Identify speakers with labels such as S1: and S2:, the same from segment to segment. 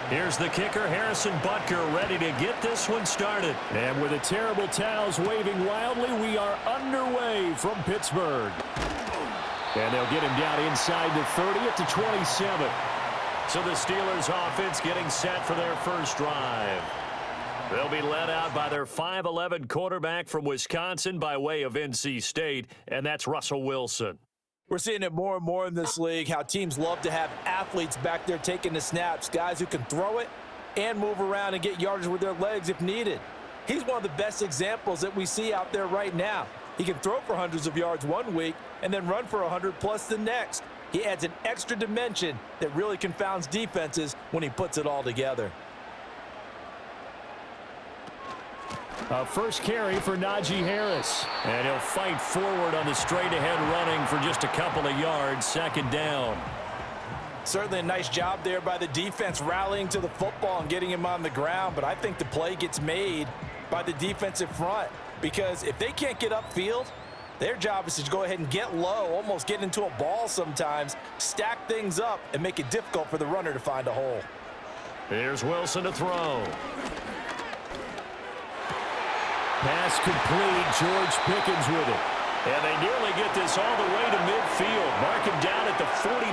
S1: Here's the kicker, Harrison Butker, ready to get this one started.
S2: And with the terrible towels waving wildly, we are underway from Pittsburgh. And they'll get him down inside the 30 at the 27.
S1: So the Steelers offense getting set for their first drive. They'll be led out by their 5'11" quarterback from Wisconsin by way of NC State, and that's Russell Wilson.
S3: We're seeing it more and more in this league, how teams love to have athletes back there taking the snaps, guys who can throw it and move around and get yardage with their legs if needed. He's one of the best examples that we see out there right now. He can throw for hundreds of yards one week and then run for 100+ the next. He adds an extra dimension that really confounds defenses when he puts it all together.
S2: First carry for Najee Harris.
S1: And he'll fight forward on the straight-ahead running for just a couple of yards, second down.
S3: Certainly a nice job there by the defense rallying to the football and getting him on the ground, but I think the play gets made by the defensive front because if they can't get upfield, their job is to go ahead and get low, almost get into a ball sometimes, stack things up, and make it difficult for the runner to find a hole.
S1: Here's Wilson to throw.
S2: Pass complete. George Pickens with it.
S1: And they nearly get this all the way to midfield. Mark him down at the 49.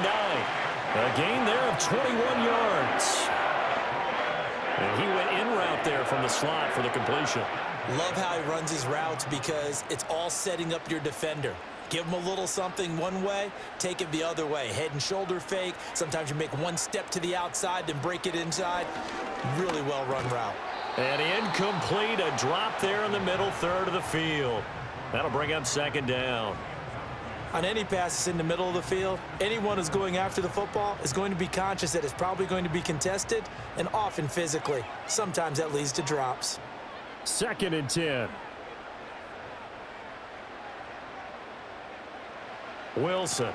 S1: A gain there of 21 yards. And he went in route there from the slot for the completion.
S3: Love how he runs his routes because it's all setting up your defender. Give him a little something one way, take it the other way. Head and shoulder fake. Sometimes you make one step to the outside, then break it inside. Really well run route.
S1: And incomplete, a drop there in the middle third of the field. That'll bring up second down.
S3: On any passes in the middle of the field, anyone who's going after the football is going to be conscious that it's probably going to be contested and often physically. Sometimes that leads to drops.
S2: 2nd and 10.
S1: Wilson.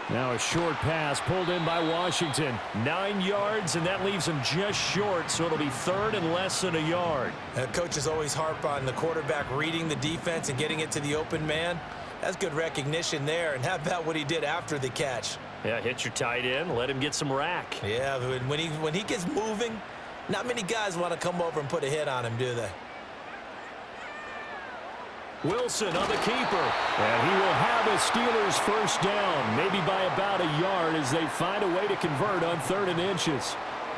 S2: Now a short pass pulled in by Washington.
S1: 9 yards, and that leaves him just short, so it'll be third and less than a yard.
S3: Coaches always harp on the quarterback reading the defense and getting it to the open man. That's good recognition there. And how about what he did after the catch?
S1: Yeah, hit your tight end, let him get some rack.
S3: Yeah, when he gets moving, not many guys want to come over and put a hit on him, do they?
S1: Wilson on the keeper.
S2: And he will have a Steelers first down, maybe by about a yard as they find a way to convert on 3rd and inches.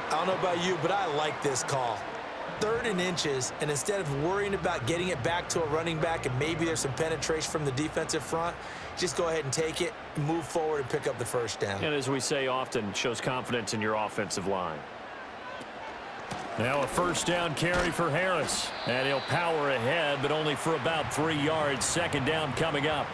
S3: I don't know about you, but I like this call. 3rd and inches, and instead of worrying about getting it back to a running back and maybe there's some penetration from the defensive front, just go ahead and take it, move forward, and pick up the first down.
S1: And as we say often, shows confidence in your offensive line. Now a first down carry for Harris. And he'll power ahead, but only for about 3 yards. Second down coming up.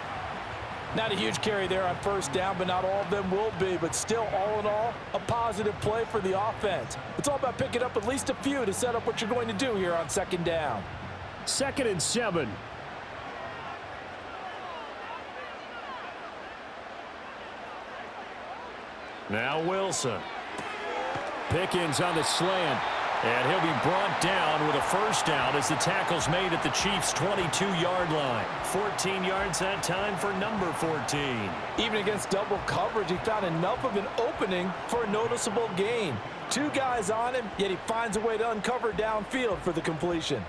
S3: Not a huge carry there on first down, but not all of them will be. But still, all in all, a positive play for the offense. It's all about picking up at least a few to set up what you're going to do here on second down.
S2: 2nd and 7.
S1: Now Wilson.
S2: Pickens on the slant.
S1: And he'll be brought down with a first down as the tackle's made at the Chiefs' 22-yard line. 14 yards that time for number 14.
S3: Even against double coverage, he found enough of an opening for a noticeable gain. 2 guys on him, yet he finds a way to uncover downfield for the completion.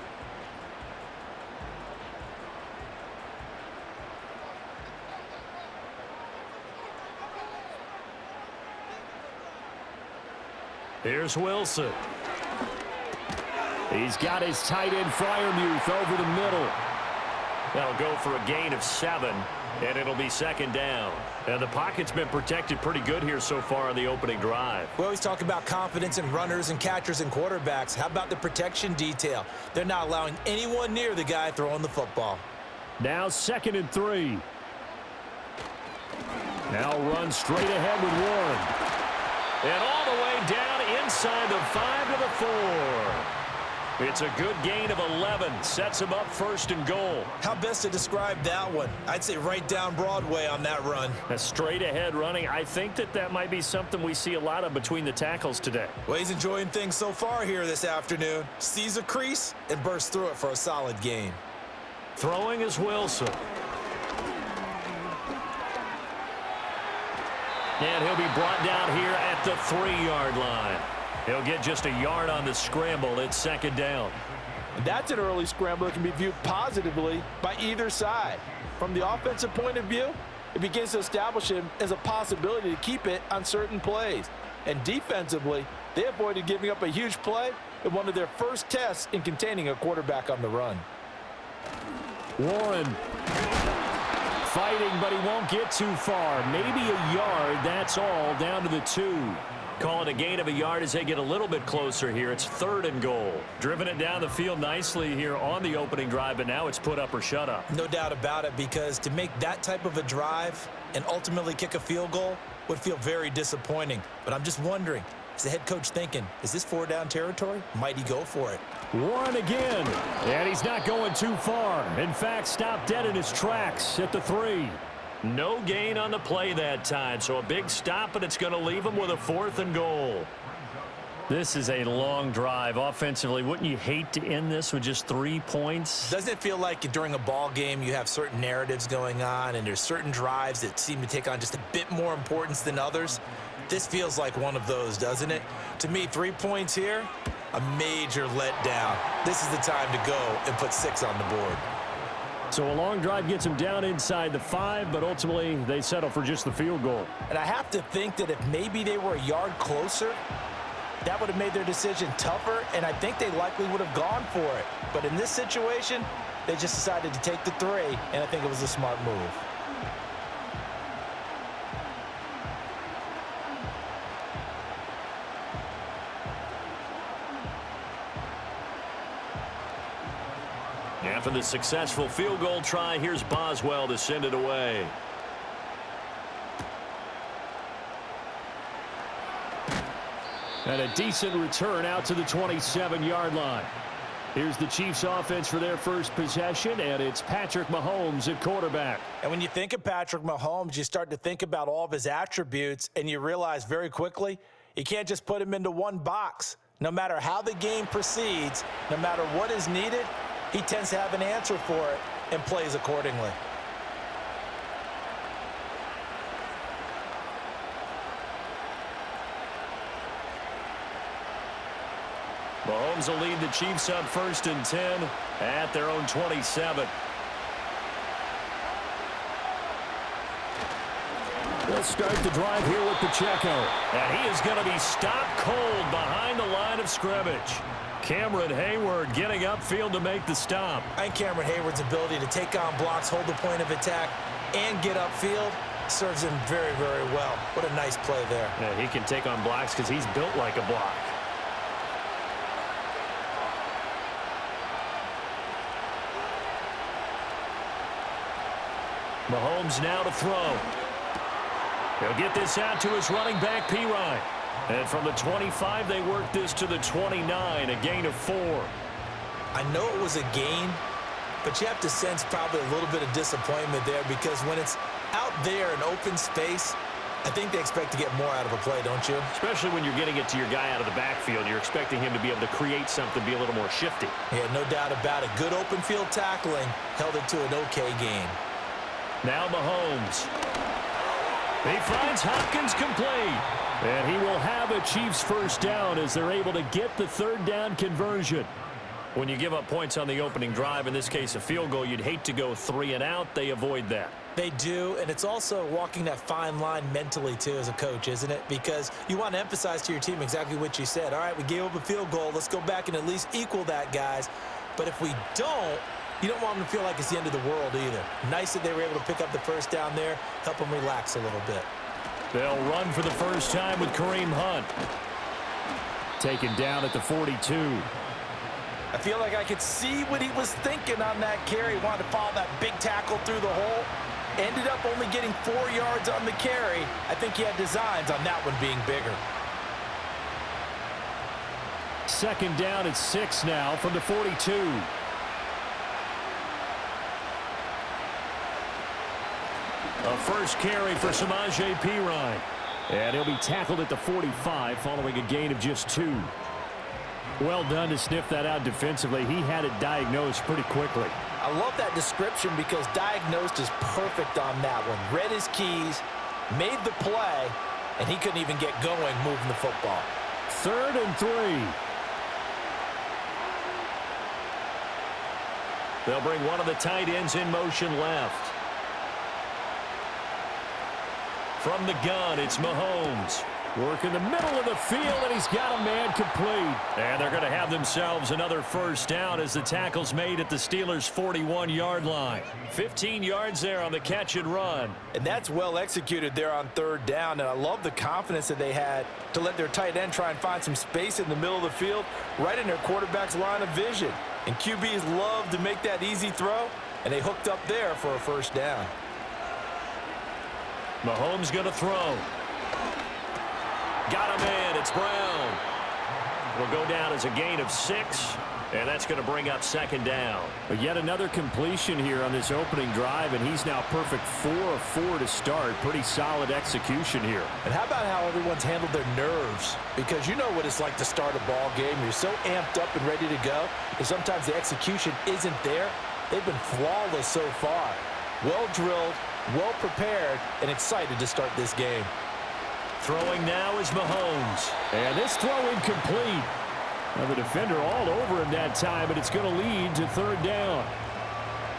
S1: Here's Wilson.
S2: He's got his tight end Freiermuth over the middle.
S1: That'll go for a gain of 7, and it'll be second down. And the pocket's been protected pretty good here so far on the opening drive.
S3: We always talk about confidence in runners and catchers and quarterbacks. How about the protection detail? They're not allowing anyone near the guy throwing the football.
S2: Now 2nd and 3. Now run straight ahead with Warren.
S1: And all the way down inside the 5 to the 4. It's a good gain of 11. Sets him up first and goal.
S3: How best to describe that one? I'd say right down Broadway on that run.
S1: A straight ahead running. I think that might be something we see a lot of between the tackles today.
S3: Well, he's enjoying things so far here this afternoon. Sees a crease and bursts through it for a solid gain.
S1: Throwing is Wilson. And he'll be brought down here at the 3-yard line. He'll get just a yard on the scramble. It's second down.
S3: That's an early scramble that can be viewed positively by either side. From the offensive point of view, it begins to establish him as a possibility to keep it on certain plays. And defensively, they avoided giving up a huge play in one of their first tests in containing a quarterback on the run.
S2: Warren fighting, but he won't get too far. Maybe a yard, that's all, down to the 2.
S1: Call it a gain of a yard as they get a little bit closer here. It's 3rd and goal. Driven it down the field nicely here on the opening drive, but now it's put up or shut up.
S3: No doubt about it, because to make that type of a drive and ultimately kick a field goal would feel very disappointing. But I'm just wondering, is the head coach thinking, is this 4-down territory? Might he go for it?
S2: Warren again, and he's not going too far. In fact, stopped dead in his tracks at the 3.
S1: No gain on the play that time, so a big stop, and it's going to leave him with a 4th and goal. This is a long drive. Offensively, wouldn't you hate to end this with just 3 points?
S3: Doesn't it feel like during a ball game you have certain narratives going on and there's certain drives that seem to take on just a bit more importance than others? This feels like one of those, doesn't it? To me, 3 points here, a major letdown. This is the time to go and put 6 on the board.
S2: So a long drive gets him down inside the 5, but ultimately they settle for just the field goal.
S3: And I have to think that if maybe they were a yard closer, that would have made their decision tougher, and I think they likely would have gone for it. But in this situation, they just decided to take the 3, and I think it was a smart move.
S1: After the successful field goal try, here's Boswell to send it away.
S2: And a decent return out to the 27-yard line. Here's the Chiefs offense for their first possession, and it's Patrick Mahomes at quarterback.
S3: And when you think of Patrick Mahomes, you start to think about all of his attributes, and you realize very quickly you can't just put him into one box. No matter how the game proceeds, no matter what is needed, he tends to have an answer for it and plays accordingly.
S1: Mahomes will lead the Chiefs up 1st and 10 at their own 27.
S2: They'll start the drive here with Pacheco.
S1: And he is going to be stopped cold behind the line of scrimmage. Cameron Hayward getting upfield to make the stop.
S3: And Cameron Hayward's ability to take on blocks, hold the point of attack, and get upfield serves him very, very well. What a nice play there.
S1: Yeah, he can take on blocks because he's built like a block. Mahomes now to throw. He'll get this out to his running back, Pirine. And from the 25, they work this to the 29, a gain of 4.
S3: I know it was a gain, but you have to sense probably a little bit of disappointment there, because when it's out there in open space, I think they expect to get more out of a play, don't you?
S1: Especially when you're getting it to your guy out of the backfield. You're expecting him to be able to create something, be a little more shifty.
S3: Yeah, no doubt about it. Good open field tackling held it to an okay gain.
S1: Now Mahomes. He finds Hopkins complete.
S2: And he will have a Chiefs first down as they're able to get the 3rd down conversion.
S1: When you give up points on the opening drive, in this case a field goal, you'd hate to go 3 and out. They avoid that.
S3: They do, and it's also walking that fine line mentally, too, as a coach, isn't it? Because you want to emphasize to your team exactly what you said. All right, we gave up a field goal. Let's go back and at least equal that, guys. But if we don't, you don't want them to feel like it's the end of the world either. Nice that they were able to pick up the first down there, help them relax a little bit.
S2: They'll run for the first time with Kareem Hunt. Taken down at the 42.
S3: I feel like I could see what he was thinking on that carry. He wanted to follow that big tackle through the hole. Ended up only getting 4 yards on the carry. I think he had designs on that one being bigger.
S2: Second down at 6 now from the 42.
S1: A first carry for Samaje Perine.
S2: And he'll be tackled at the 45 following a gain of just 2. Well done to sniff that out defensively. He had it diagnosed pretty quickly.
S3: I love that description because diagnosed is perfect on that one. Read his keys, made the play, and he couldn't even get going moving the football.
S2: 3rd and 3.
S1: They'll bring one of the tight ends in motion left. From the gun, it's Mahomes.
S2: Work in the middle of the field, and he's got a man complete.
S1: And they're going to have themselves another first down as the tackle's made at the Steelers' 41-yard line. 15 yards there on the catch and run.
S3: And that's well executed there on 3rd down, and I love the confidence that they had to let their tight end try and find some space in the middle of the field, right in their quarterback's line of vision. And QBs love to make that easy throw, and they hooked up there for a first down.
S1: Mahomes going to throw. Got a man. It's Brown. Will go down as a gain of 6, and that's going to bring up 2nd down.
S2: But yet another completion here on this opening drive, and he's now perfect 4 of 4 to start. Pretty solid execution here.
S3: And how about how everyone's handled their nerves? Because you know what it's like to start a ball game. You're so amped up and ready to go, and sometimes the execution isn't there. They've been flawless so far. Well drilled, well prepared, and excited to start this game.
S1: Throwing now is Mahomes.
S2: And this throw incomplete. Now the defender all over him that time, but it's going to lead to 3rd down.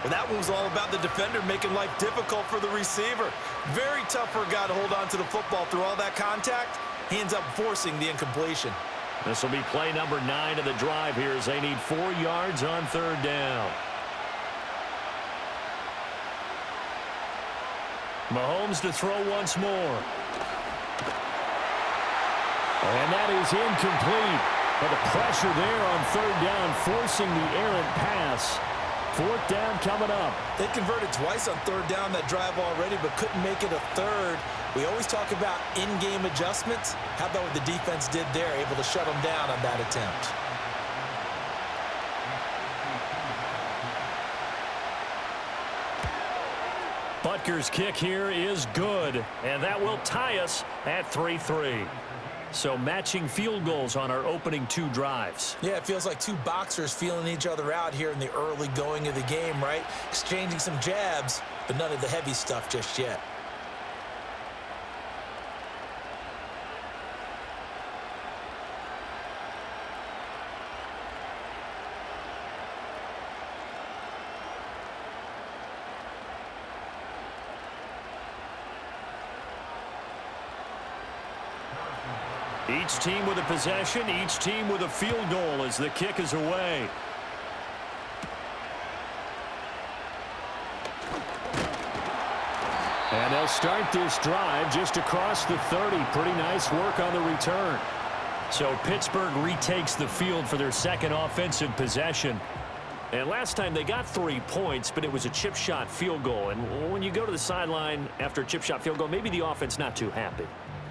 S3: Well, that one was all about the defender making life difficult for the receiver. Very tough for a guy to hold on to the football through all that contact. He ends up forcing the incompletion.
S1: This will be play number 9 of the drive here as they need 4 yards on 3rd down. Mahomes to throw once more.
S2: And that is incomplete. But the pressure there on 3rd down, forcing the errant pass. 4th down coming up.
S3: They converted twice on 3rd down that drive already, but couldn't make it a 3rd. We always talk about in-game adjustments. How about what the defense did there, able to shut them down on that attempt?
S1: Butker's kick here is good, and that will tie us at 3-3. So matching field goals on our opening 2 drives.
S3: Yeah, it feels like 2 boxers feeling each other out here in the early going of the game, right? Exchanging some jabs, but none of the heavy stuff just yet.
S1: Each team with a possession, each team with a field goal as the kick is away.
S2: And they'll start this drive just across the 30. Pretty nice work on the return.
S1: So Pittsburgh retakes the field for their 2nd offensive possession. And last time they got 3 points, but it was a chip shot field goal. And when you go to the sideline after a chip shot field goal, maybe the offense not too happy.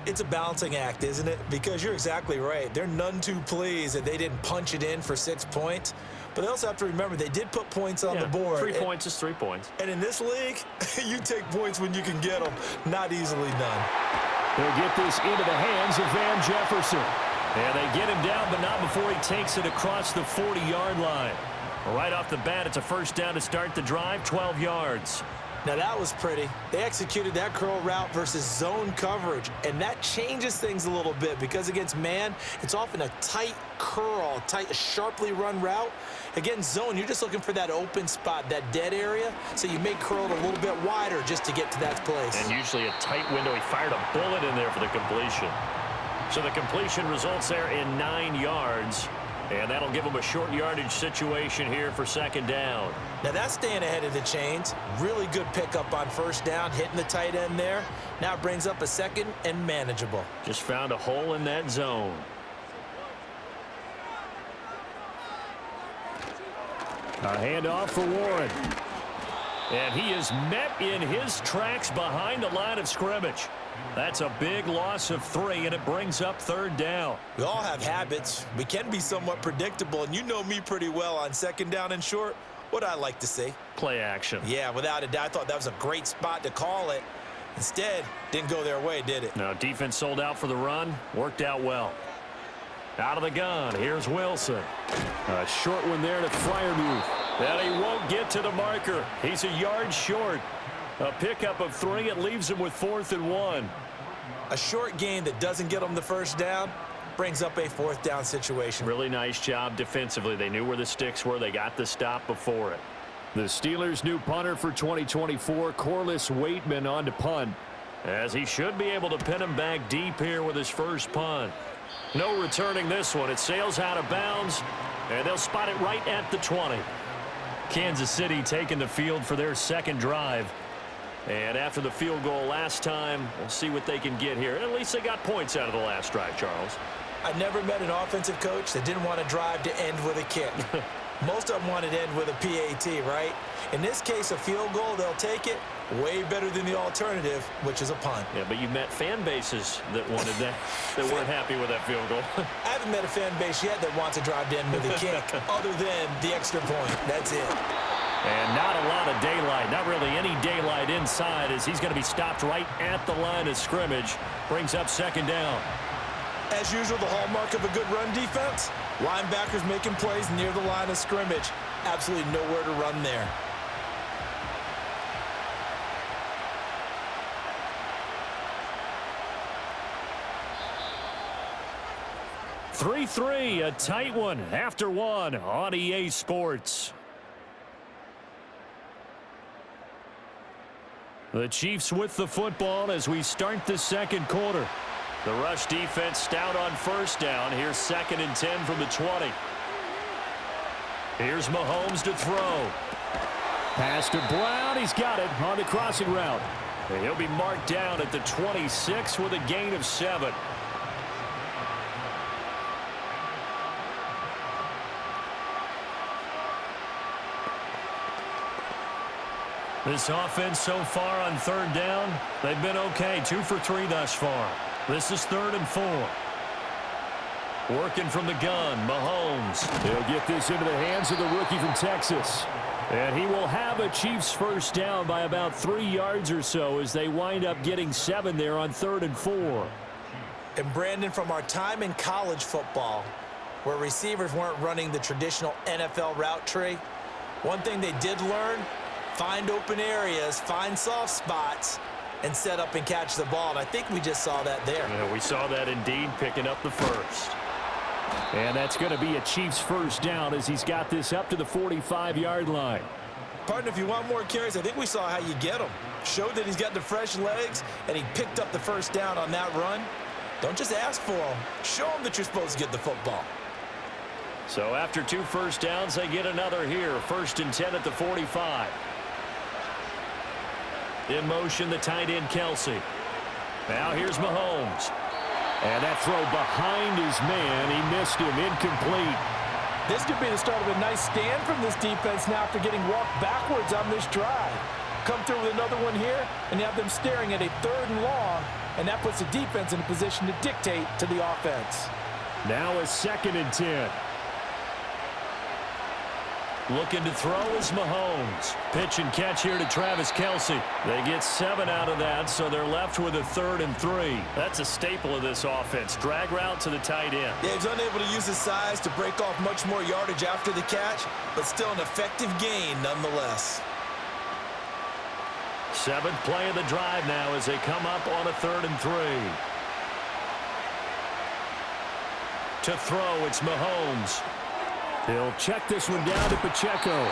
S3: It's a balancing act, isn't it? Because you're exactly right. They're none too pleased that they didn't punch it in for 6 points. But they also have to remember they did put points on the board.
S1: 3 points is 3 points.
S3: And in this league, you take points when you can get them. Not easily done.
S2: They'll get this into the hands of Van Jefferson.
S1: And they get him down, but not before he takes it across the 40-yard line. Right off the bat, it's a first down to start the drive, 12 yards.
S3: Now that was pretty. They executed that curl route versus zone coverage, and that changes things a little bit because against man, it's often a tight curl, tight, sharply run route. Against zone, you're just looking for that open spot, that dead area, so you may curl it a little bit wider just to get to that place.
S1: And usually a tight window. He fired a bullet in there for the completion. So the completion results there in 9 yards. And that'll give them a short yardage situation here for 2nd down.
S3: Now that's staying ahead of the chains. Really good pickup on first down, hitting the tight end there. Now it brings up a 2nd and manageable.
S1: Just found a hole in that zone.
S2: A handoff for Warren.
S1: And he is met in his tracks behind the line of scrimmage. That's a big loss of 3, and it brings up 3rd down.
S3: We all have habits. We can be somewhat predictable, and you know me pretty well on 2nd down and short. What I like to see.
S1: Play action.
S3: Yeah, without a doubt. I thought that was a great spot to call it. Instead, didn't go their way, did it?
S1: No, defense sold out for the run. Worked out well. Out of the gun, here's Wilson.
S2: A short one there to Freiermuth.
S1: And he won't get to the marker. He's a yard short. A pickup of 3. It leaves him with 4th and 1.
S3: A short gain that doesn't get them the first down brings up a fourth down situation.
S1: Really nice job defensively. They knew where the sticks were. They got the stop before it.
S2: The Steelers' new punter for 2024, Corliss Waitman, on to punt.
S1: As he should be able to pin him back deep here with his first punt. No returning this one. It sails out of bounds, and they'll spot it right at the 20. Kansas City taking the field for their second drive. And after the field goal last time, we'll see what they can get here. At least they got points out of the last drive, Charles.
S3: I never met an offensive coach that didn't want to drive to end with a kick. Most of them wanted to end with a PAT, right? In this case, a field goal, they'll take it. Way better than the alternative, which is a punt.
S1: Yeah, but you met fan bases that wanted that, that weren't happy with that field goal.
S3: I haven't met a fan base yet that wants to drive to end with a kick, other than the extra point. That's it.
S1: And not a lot of daylight, not really any daylight inside, as he's going to be stopped right at the line of scrimmage. Brings up second down.
S3: As usual, the hallmark of a good run defense, linebackers making plays near the line of scrimmage. Absolutely nowhere to run there.
S2: Three, a tight one after one on EA Sports. The Chiefs with the football as we start the second quarter. The rush defense stout on first down. Here's 2nd and 10 from the 20. Here's Mahomes to throw. Pass to Brown. He's got it on the crossing route. And he'll be marked down at the 26 with a gain of 7. This offense so far on third down, they've been okay. 2 for 3 thus far. This is 3rd and 4. Working from the gun, Mahomes. He'll get this into the hands of the rookie from Texas. And he will have a Chiefs first down by about 3 yards or so as they wind up getting 7 there on 3rd and 4.
S3: And Brandon, from our time in college football, where receivers weren't running the traditional NFL route tree, one thing they did learn: find open areas, find soft spots, and set up and catch the ball. And I think we just saw that there.
S2: Yeah, we saw that indeed, picking up the first. And that's going to be a Chiefs first down as he's got this up to the 45-yard line.
S3: Partner, if you want more carries, I think we saw how you get them. Showed that he's got the fresh legs, and he picked up the first down on that run. Don't just ask for them. Show them that you're supposed to get the football.
S2: So after 2 first downs, they get another here. 1st and 10 at the 45. In motion, the tight end, Kelsey. Now here's Mahomes. And that throw behind his man. He missed him. Incomplete.
S3: This could be the start of a nice stand from this defense now after getting walked backwards on this drive. Come through with another one here, and you have them staring at a 3rd and long, and that puts the defense in a position to dictate to the offense.
S2: Now a 2nd and 10. Looking to throw is Mahomes. Pitch and catch here to Travis Kelsey. They get 7 out of that, so they're left with a 3rd and 3. That's a staple of this offense. Drag route to the tight end.
S3: Yeah, he's unable to use his size to break off much more yardage after the catch, but still an effective gain nonetheless.
S2: 7th play of the drive now as they come up on a 3rd and 3. To throw, it's Mahomes. He'll check this one down to Pacheco.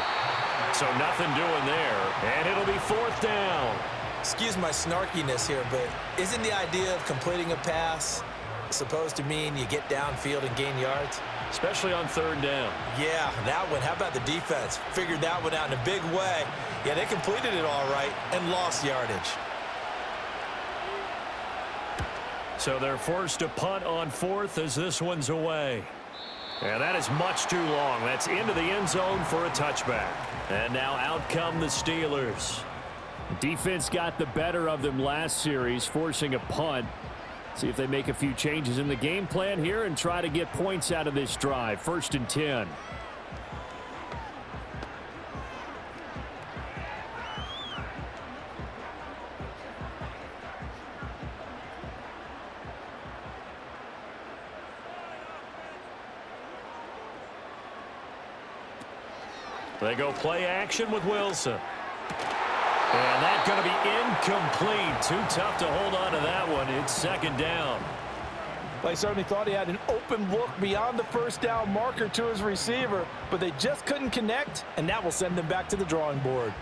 S2: So nothing doing there, and it'll be 4th down.
S3: Excuse my snarkiness here, but isn't the idea of completing a pass supposed to mean you get downfield and gain yards?
S2: Especially on 3rd down.
S3: Yeah, that one. How about the defense? Figured that one out in a big way. Yeah, they completed it all right and lost yardage.
S2: So they're forced to punt on 4th as this one's away. And that is much too long. That's into the end zone for a touchback. And now out come the Steelers. Defense got the better of them last series, forcing a punt. See if they make a few changes in the game plan here and try to get points out of this drive. 1st and 10. They go play action with Wilson. And that's going to be incomplete. Too tough to hold on to that one. It's second down.
S3: Well, he certainly thought he had an open look beyond the first down marker to his receiver, but they just couldn't connect, and that will send them back to the drawing board.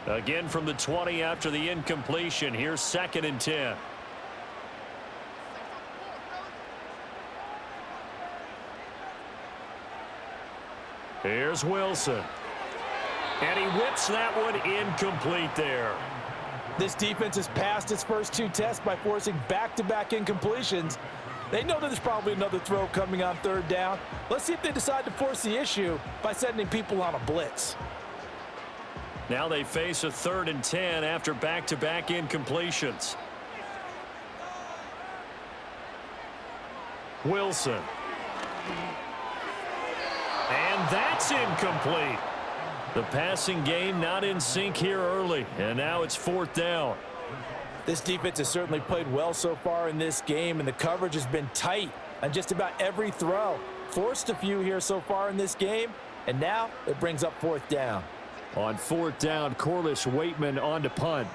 S2: Again from the 20 after the incompletion. Here's 2nd and 10. Here's Wilson. And he whips that one incomplete there.
S3: This defense has passed its first 2 tests by forcing back-to-back incompletions. They know that there's probably another throw coming on 3rd down. Let's see if they decide to force the issue by sending people on a blitz.
S2: Now they face a 3rd and 10 after back-to-back incompletions. Wilson. And that's incomplete. The passing game not in sync here early, and now it's 4th down.
S3: This defense has certainly played well so far in this game, and the coverage has been tight on just about every throw. Forced a few here so far in this game, and now it brings up 4th down.
S2: On 4th down, Corliss Waitman on to punt.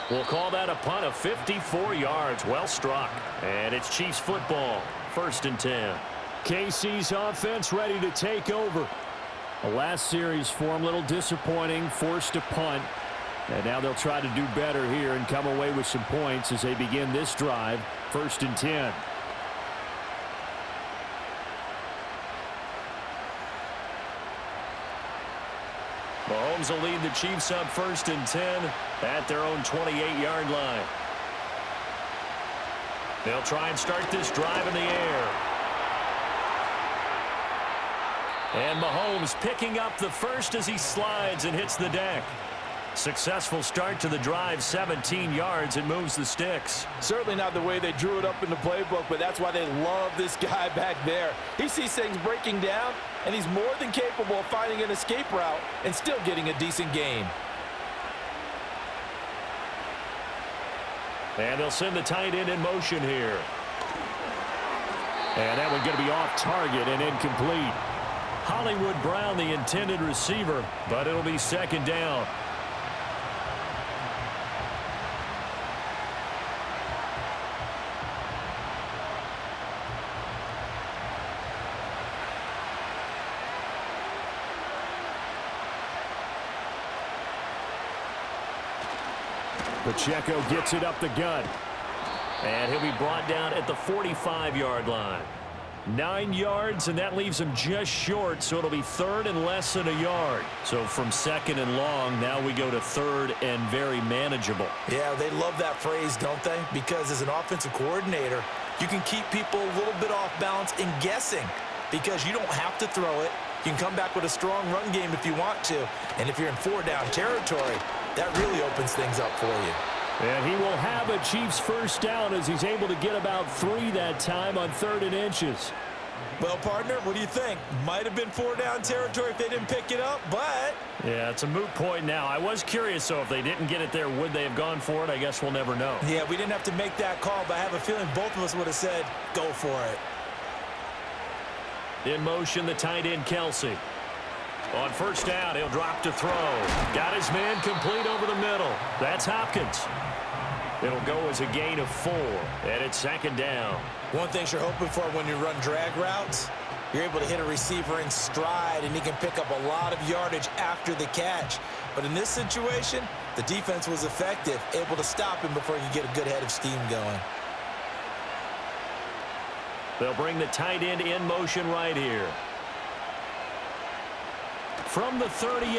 S2: We'll call that a punt of 54 yards. Well struck. And it's Chiefs football. 1st and 10. KC's offense ready to take over. The last series for them, a little disappointing. Forced to punt. And now they'll try to do better here and come away with some points as they begin this drive. 1st and 10. Mahomes will lead the Chiefs up 1st and 10 at their own 28-yard line. They'll try and start this drive in the air. And Mahomes picking up the first as he slides and hits the deck. Successful start to the drive, 17 yards. It moves the sticks.
S3: Certainly not the way they drew it up in the playbook, but that's why they love this guy back there. He sees things breaking down, and he's more than capable of finding an escape route and still getting a decent gain.
S2: And they'll send the tight end in motion here. And that one going to be off target and incomplete. Hollywood Brown, the intended receiver, but it'll be 2nd down. Pacheco gets it up the gut. And he'll be brought down at the 45-yard line. 9 yards, and that leaves him just short, so it'll be 3rd and less than a yard. So from 2nd and long, now we go to 3rd and very manageable.
S3: Yeah, they love that phrase, don't they? Because as an offensive coordinator, you can keep people a little bit off balance and guessing because you don't have to throw it. You can come back with a strong run game if you want to. And if you're in 4-down territory, that really opens things up for you.
S2: And he will have a Chiefs first down as he's able to get about 3 that time on 3rd and inches.
S3: Well, partner, what do you think? Might have been 4-down territory if they didn't pick it up, but...
S2: Yeah, it's a moot point now. I was curious, so if they didn't get it there, would they have gone for it? I guess we'll never know.
S3: Yeah, we didn't have to make that call, but I have a feeling both of us would have said, go for it.
S2: In motion, the tight end, Kelsey. On 1st down, he'll drop to throw. Got his man complete over the middle. That's Hopkins. It'll go as a gain of 4, and it's 2nd down.
S3: One thing you're hoping for when you run drag routes, you're able to hit a receiver in stride, and he can pick up a lot of yardage after the catch. But in this situation, the defense was effective, able to stop him before he could get a good head of steam going.
S2: They'll bring the tight end in motion right here. From the 38,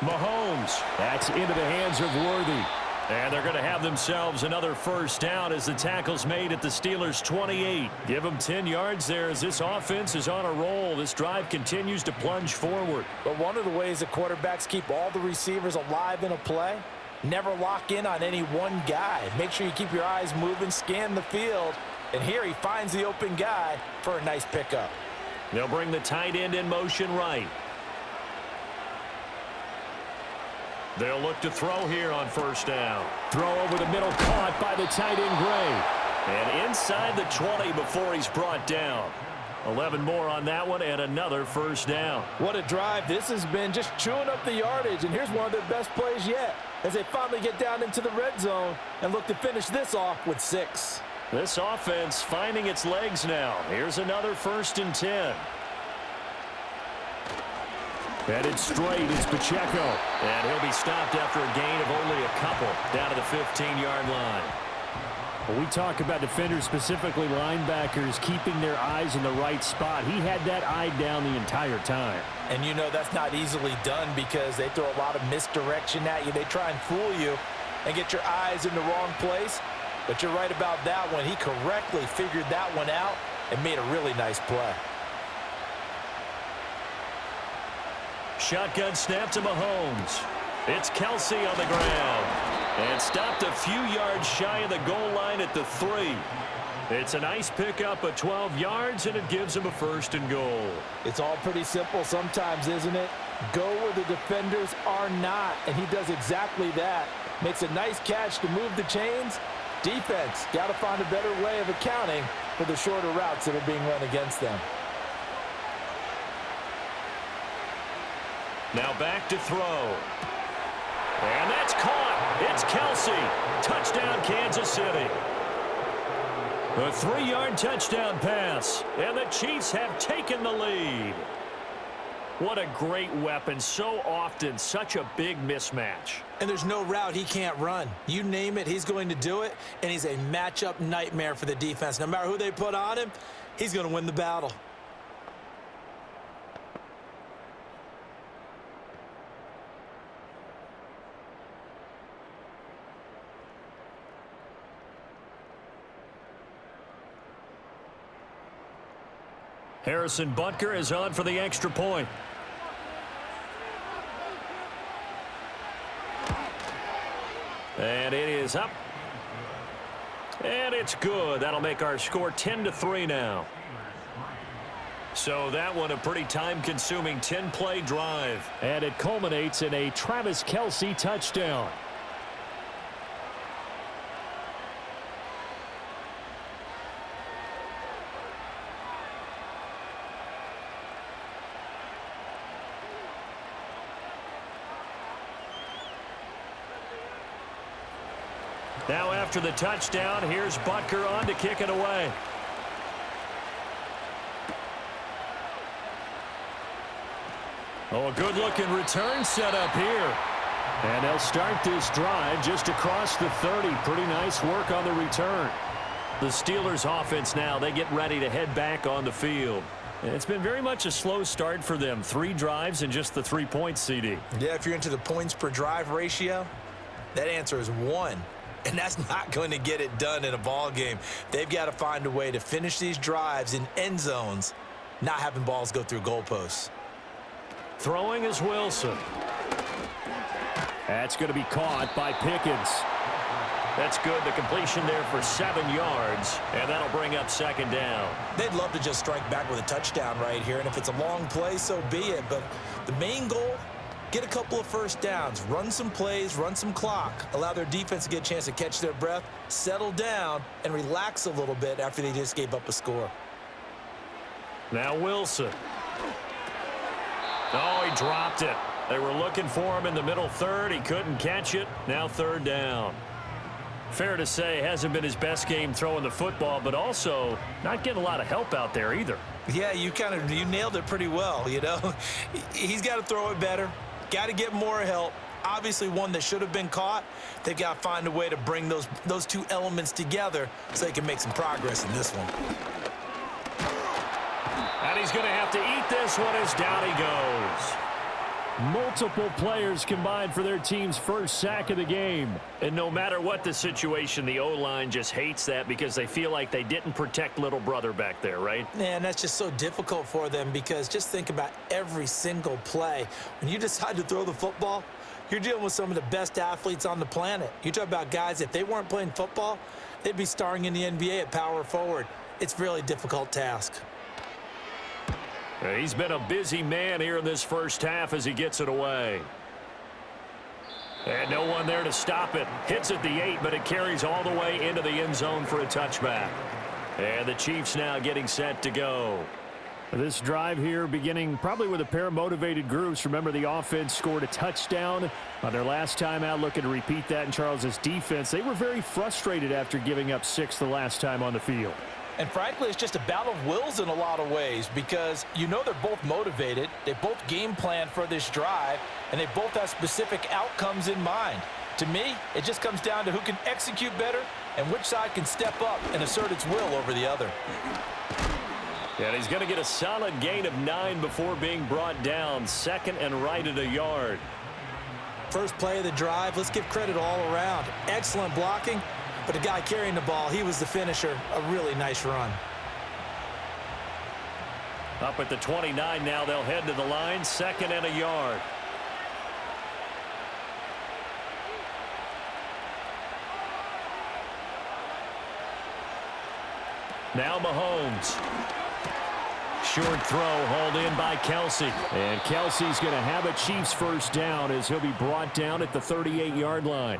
S2: Mahomes. That's into the hands of Worthy. And they're going to have themselves another first down as the tackle's made at the Steelers' 28. Give them 10 yards there as this offense is on a roll. This drive continues to plunge forward.
S3: But one of the ways that quarterbacks keep all the receivers alive in a play, never lock in on any one guy. Make sure you keep your eyes moving, scan the field. And here he finds the open guy for a nice pickup.
S2: They'll bring the tight end in motion right. They'll look to throw here on 1st down. Throw over the middle, caught by the tight end, Gray. And inside the 20 before he's brought down. 11 more on that one and another first down.
S3: What a drive this has been, just chewing up the yardage. And here's one of their best plays yet as they finally get down into the red zone and look to finish this off with 6.
S2: This offense finding its legs now. Here's another 1st and 10. Headed straight is Pacheco. And he'll be stopped after a gain of only a couple down to the 15-yard line.
S1: When we talk about defenders, specifically linebackers, keeping their eyes in the right spot, he had that eye down the entire time.
S3: And you know that's not easily done because they throw a lot of misdirection at you. They try and fool you and get your eyes in the wrong place. But you're right about that one. He correctly figured that one out and made a really nice play.
S2: Shotgun snap to Mahomes. It's Kelsey on the ground. And stopped a few yards shy of the goal line at the 3. It's a nice pickup of 12 yards, and it gives him a 1st and goal.
S3: It's all pretty simple sometimes, isn't it? Go where the defenders are not, and he does exactly that. Makes a nice catch to move the chains. Defense, got to find a better way of accounting for the shorter routes that are being run against them.
S2: Now back to throw. And that's caught. It's Kelsey. Touchdown, Kansas City. A 3-yard touchdown pass. And the Chiefs have taken the lead. What a great weapon. So often, such a big mismatch.
S3: And there's no route he can't run. You name it, he's going to do it. And he's a matchup nightmare for the defense. No matter who they put on him, he's going to win the battle.
S2: Harrison Butker is on for the extra point. And it is up. And it's good. That'll make our score 10-3 now. So that one a pretty time-consuming 10-play drive.
S1: And it culminates in a Travis Kelce touchdown.
S2: Now after the touchdown, here's Butker on to kick it away. Oh, a good-looking return set up here.
S1: And they'll start this drive just across the 30. Pretty nice work on the return.
S2: The Steelers offense now, they get ready to head back on the field. And it's been very much a slow start for them. 3 drives and just the 3 points, CD.
S3: Yeah, if you're into the points per drive ratio, that answer is 1. And that's not going to get it done in a ball game. They've got to find a way to finish these drives in end zones, not having balls go through goalposts.
S2: Throwing is Wilson.
S1: That's going to be caught by Pickens.
S2: That's good. The completion there for 7 yards, and that'll bring up 2nd down.
S3: They'd love to just strike back with a touchdown right here, and if it's a long play, so be it. But the main goal, get a couple of first downs, run some plays, run some clock, allow their defense to get a chance to catch their breath, settle down, and relax a little bit after they just gave up a score.
S2: Now Wilson. Oh, he dropped it. They were looking for him in the middle third. He couldn't catch it. Now 3rd down. Fair to say, hasn't been his best game throwing the football, but also not getting a lot of help out there either.
S3: Yeah, you nailed it pretty well, you know. He's got to throw it better. Got to get more help. Obviously one that should have been caught. They've got to find a way to bring those 2 elements together so they can make some progress in this one.
S2: And he's going to have to eat this one as down he goes.
S1: Multiple players combined for their team's first sack of the game.
S2: And no matter what the situation, the O-line just hates that because they feel like they didn't protect little brother back there, right?
S3: And that's just so difficult for them because just think about every single play. When you decide to throw the football, you're dealing with some of the best athletes on the planet. You talk about guys, if they weren't playing football, they'd be starring in the NBA at power forward. It's a really difficult task.
S2: He's been a busy man here in this first half as he gets it away. And no one there to stop it. Hits at the 8, but it carries all the way into the end zone for a touchback. And the Chiefs now getting set to go. This drive here beginning probably with a pair of motivated groups. Remember, the offense scored a touchdown on their last time out, looking to repeat that in Charles's defense. They were very frustrated after giving up 6 the last time on the field.
S3: And frankly, it's just a battle of wills in a lot of ways because you know they're both motivated. They both game plan for this drive, and they both have specific outcomes in mind. To me, it just comes down to who can execute better and which side can step up and assert its will over the other.
S2: And he's going to get a solid gain of 9 before being brought down. Second and right at a yard.
S3: First play of the drive, let's give credit all around. Excellent blocking, but the guy carrying the ball, he was the finisher. A really nice run.
S2: Up at the 29 now, they'll head to the line. Second and a yard. Now Mahomes. Short throw hauled in by Kelsey. And Kelsey's going to have a Chiefs first down as he'll be brought down at the 38-yard line.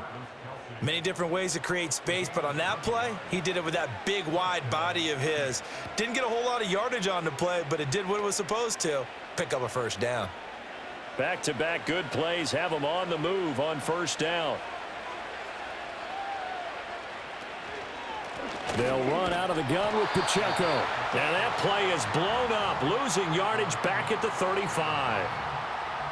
S3: Many different ways to create space, but on that play, he did it with that big, wide body of his. Didn't get a whole lot of yardage on the play, but it did what it was supposed to. Pick up a first down.
S2: Back-to-back good plays have them on the move on first down. They'll run out of the gun with Pacheco. And that play is blown up, losing yardage back at the 35.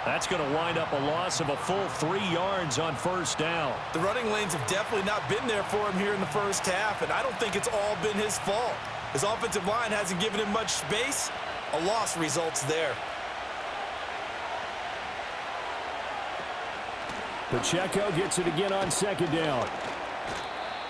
S2: That's going to wind up a loss of a full 3 yards on first down.
S3: The running lanes have definitely not been there for him here in the first half, and I don't think it's all been his fault. His offensive line hasn't given him much space. A loss results there.
S2: Pacheco gets it again on second down.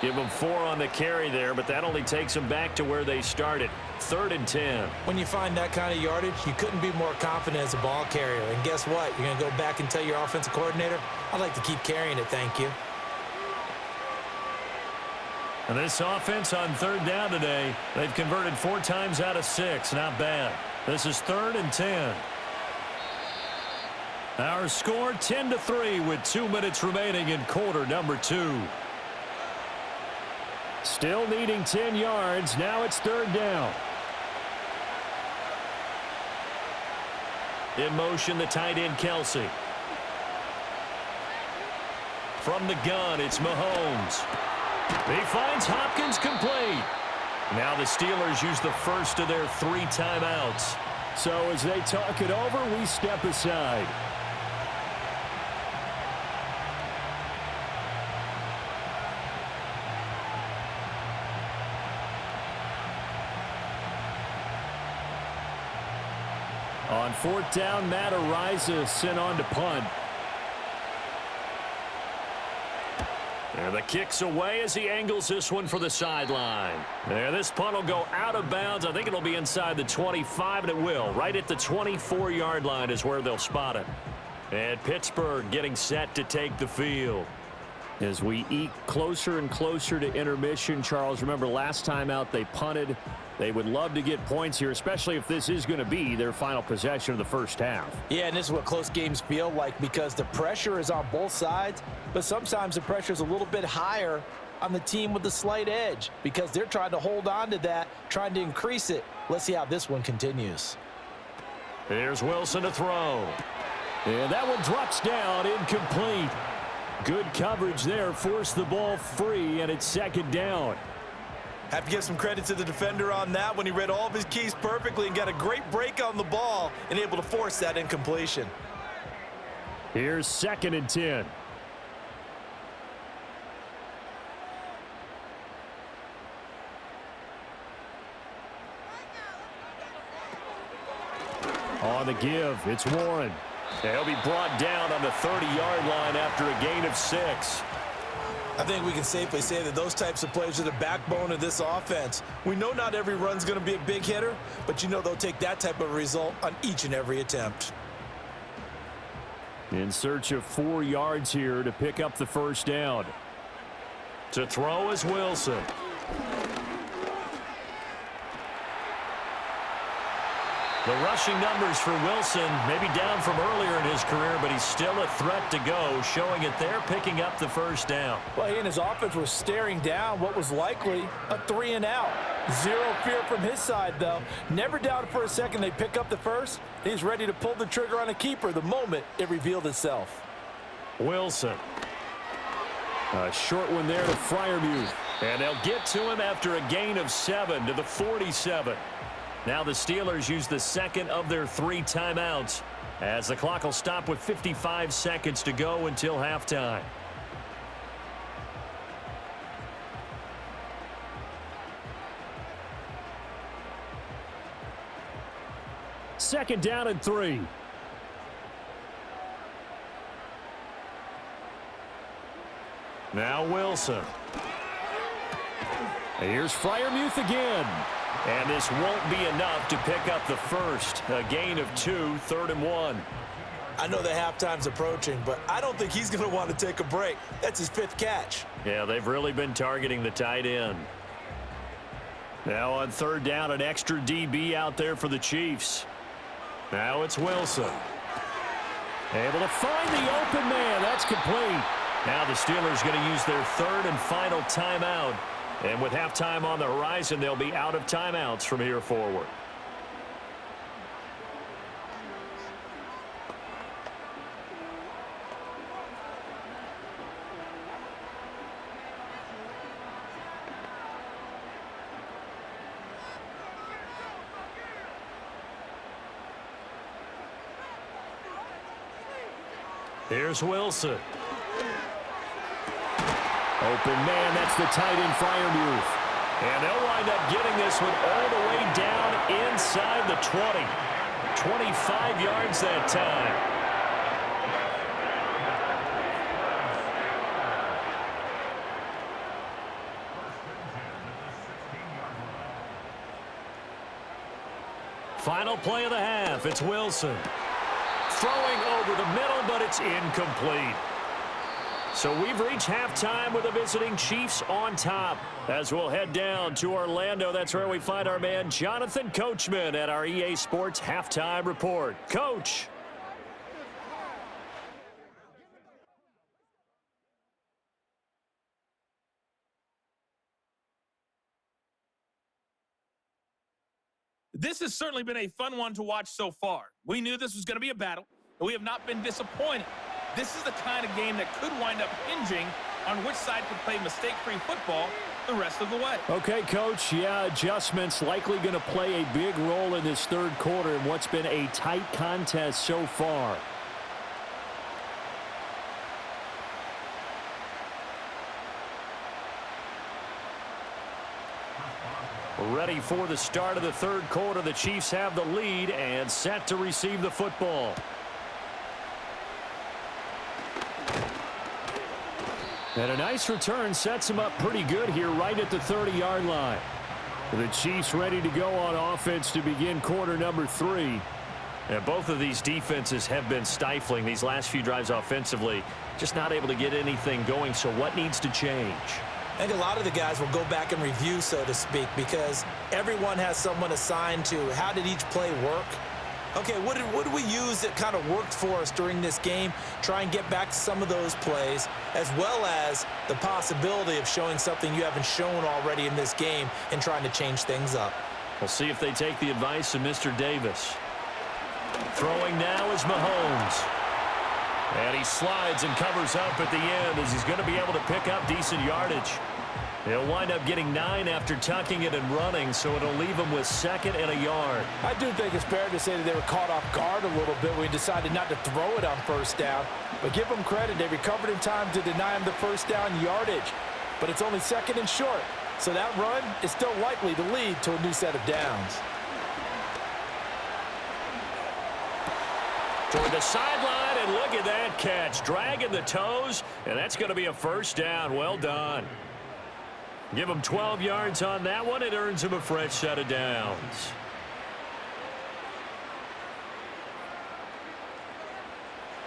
S2: Give them 4 on the carry there, but that only takes them back to where they started. 3rd and 10.
S3: When you find that kind of yardage, you couldn't be more confident as a ball carrier. And guess what? You're going to go back and tell your offensive coordinator, I'd like to keep carrying it, thank you.
S2: And this offense on 3rd down today, they've converted 4 times out of 6. Not bad. This is 3rd and 10. Our score 10-3 with 2 minutes remaining in quarter number 2. Still needing 10 yards. Now it's 3rd down. In motion, the tight end, Kelsey. From the gun, it's Mahomes. He finds Hopkins complete. Now the Steelers use the first of their 3 timeouts. So as they talk it over, we step aside. On 4th down, Matt Ariza sent on to punt. And the kick's away as he angles this one for the sideline. And this punt will go out of bounds. I think it'll be inside the 25, and it will. Right at the 24-yard line is where they'll spot it. And Pittsburgh getting set to take the field. As we eke closer and closer to intermission, Charles, remember last time out they punted. They would love to get points here, especially if this is going to be their final possession of the first half. Yeah, and this is what close games feel like because the pressure is on both sides, but sometimes the pressure is a little bit higher on the team with the slight edge because they're trying to hold on to that, trying to increase it. Let's see how this one continues. Here's Wilson to throw. And that one drops down, incomplete. Good coverage there, forced the ball free, and it's 2nd down. Have to give some credit to the defender on that when he read all of his keys perfectly and got a great break on the ball and able to force that incompletion. Here's 2nd and 10. On the give, it's Warren. He'll be brought down on the 30-yard line after a gain of 6. I think we can safely say that those types of plays are the backbone of this offense. We know not every run's going to be a big hitter, but you know they'll take that type of result on each and every attempt. In search of 4 yards here to pick up the first down. To throw is Wilson.
S3: 3
S2: The rushing numbers for Wilson, maybe down from earlier in his career, but he's still a threat to go, showing it there, picking up the first down.
S3: Well, he and his offense were staring down what was likely a 3-and-out. Zero fear from his side, though. Never doubted for a second they pick up the first. He's ready to pull the trigger on a keeper the moment it revealed itself.
S2: Wilson. A short one there to Freiermuth. And they'll get to him after a gain of 7 to the 47. Now the Steelers use the second of their 3 timeouts as the clock will stop with 55 seconds to go until halftime. Second down and 3. Now Wilson. Here's Freiermuth again. And this won't be enough to pick up the first. A gain of 2, 3rd and 1.
S3: I know the halftime's approaching, but I don't think he's going to want to take a break. That's his 5th catch.
S2: Yeah, they've really been targeting the tight end. Now on 3rd down, an extra DB out there for the Chiefs. Now it's Wilson. Able to find the open man. That's complete. Now the Steelers going to use their 3rd and final timeout. And with halftime on the horizon, they'll be out of timeouts from here forward. Here's Wilson. Open man, that's the tight end Freiermuth. And they'll wind up getting this one all the way down inside the 20. 25 yards that time. Final play of the half, it's Wilson. Throwing over the middle, but it's incomplete. So we've reached halftime with the visiting Chiefs on top. As we'll head down to Orlando, that's where we find our man Jonathan Coachman at our EA Sports Halftime Report. Coach.
S4: This has certainly been a fun one to watch so far. We knew this was going to be a battle, and we have not been disappointed. This is the kind of game that could wind up hinging on which side can play mistake-free football the rest of the way.
S2: Okay, Coach. Yeah, adjustments likely going to play a big role in this 3rd quarter in what's been a tight contest so far. Ready for the start of the 3rd quarter. The Chiefs have the lead and set to receive the football. And a nice return sets him up pretty good here right at the 30-yard line. The Chiefs ready to go on offense to begin quarter number 3. And both of these defenses have been stifling these last few drives offensively. Just not able to get anything going, so what needs to change?
S3: I think a lot of the guys will go back and review, so to speak, because everyone has someone assigned to how did each play work. Okay, what did we use that kind of worked for us during this game? Try and get back to some of those plays, as well as the possibility of showing something you haven't shown already in this game and trying to change things up.
S2: We'll see if they take the advice of Mr. Davis. Throwing now is Mahomes. And he slides and covers up at the end as he's going to be able to pick up decent yardage. He'll wind up getting 9 after tucking it and running, so it'll leave him with 2nd and a yard.
S3: I do think it's fair to say that they were caught off guard a little bit when we decided not to throw it on 1st down. But give them credit. They recovered in time to deny him the 1st down yardage. But it's only 2nd and short. So that run is still likely to lead to a new set of downs.
S2: Toward the sideline, and look at that catch. Dragging the toes, and that's going to be a 1st down. Well done. Give him 12 yards on that one. It earns him a fresh set of downs.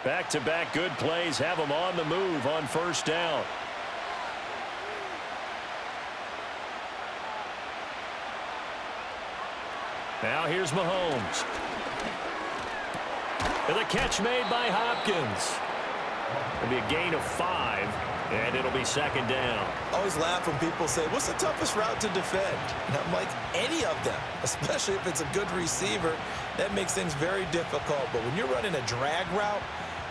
S2: Back-to-back good plays have him on the move on 1st down. Now here's Mahomes. And the catch made by Hopkins. It'll be a gain of 5, and it'll be second down.
S3: I always laugh when people say, what's the toughest route to defend? And I'm like, any of them, especially if it's a good receiver. That makes things very difficult. But when you're running a drag route,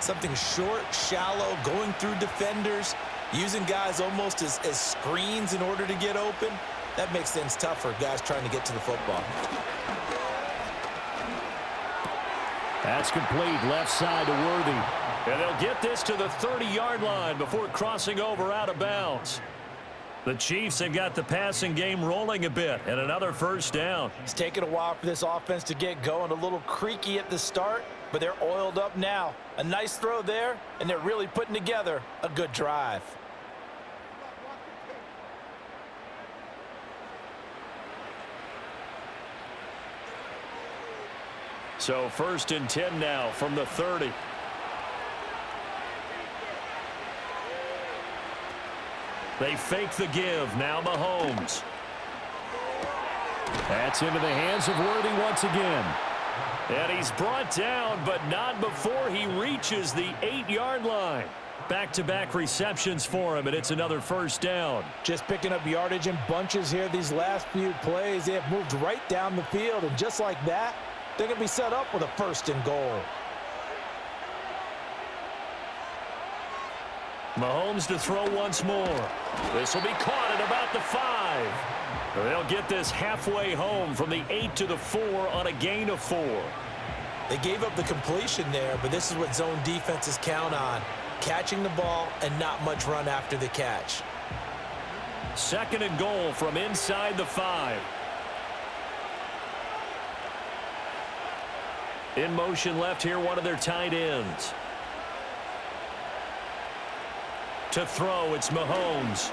S3: something short, shallow, going through defenders, using guys almost as screens in order to get open, that makes things tough for guys trying to get to the football.
S2: That's complete, left side to Worthy. And they'll get this to the 30-yard line before crossing over out of bounds. The Chiefs have got the passing game rolling a bit, and another first down.
S3: It's taken a while for this offense to get going, a little creaky at the start, but they're oiled up now. A nice throw there, and they're really putting together a good drive.
S2: So 1st and 10 now from the 30. They fake the give. Now Mahomes. That's into the hands of Worthy once again. And he's brought down, but not before he reaches the 8-yard line. Back-to-back receptions for him, and it's another first down.
S3: Just picking up yardage in bunches here these last few plays. They have moved right down the field, and just like that, they're going to be set up with a 1st and goal.
S2: Mahomes to throw once more. This will be caught at about the 5. They'll get this halfway home from the 8 to the 4 on a gain of 4.
S3: They gave up the completion there, but this is what zone defenses count on. Catching the ball and not much run after the catch.
S2: 2nd and goal from inside the 5. In motion left here, one of their tight ends. To throw, it's Mahomes.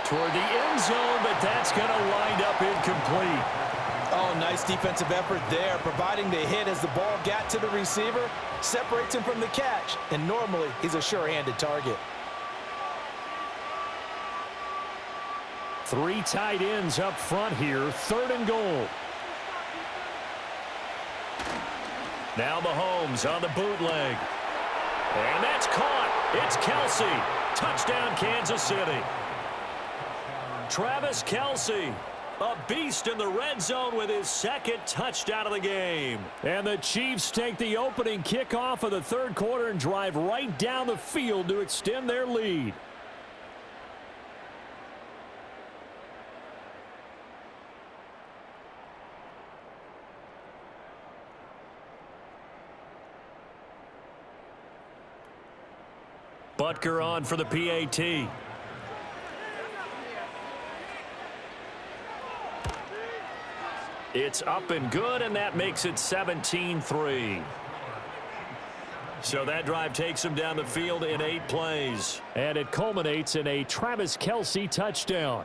S2: Toward the end zone, but that's going to wind up incomplete.
S3: Oh, nice defensive effort there, providing the hit as the ball got to the receiver, separates him from the catch, and normally he's a sure-handed target.
S2: 3 tight ends up front here, 3rd and goal. Now Mahomes on the bootleg. And that's caught. It's Kelsey. Touchdown, Kansas City. Travis Kelsey, a beast in the red zone with his 2nd touchdown of the game. And the Chiefs take the opening kickoff of the 3rd quarter and drive right down the field to extend their lead. Butker on for the PAT. It's up and good, and that makes it 17-3. So that drive takes him down the field in 8 plays. And it culminates in a Travis Kelsey touchdown.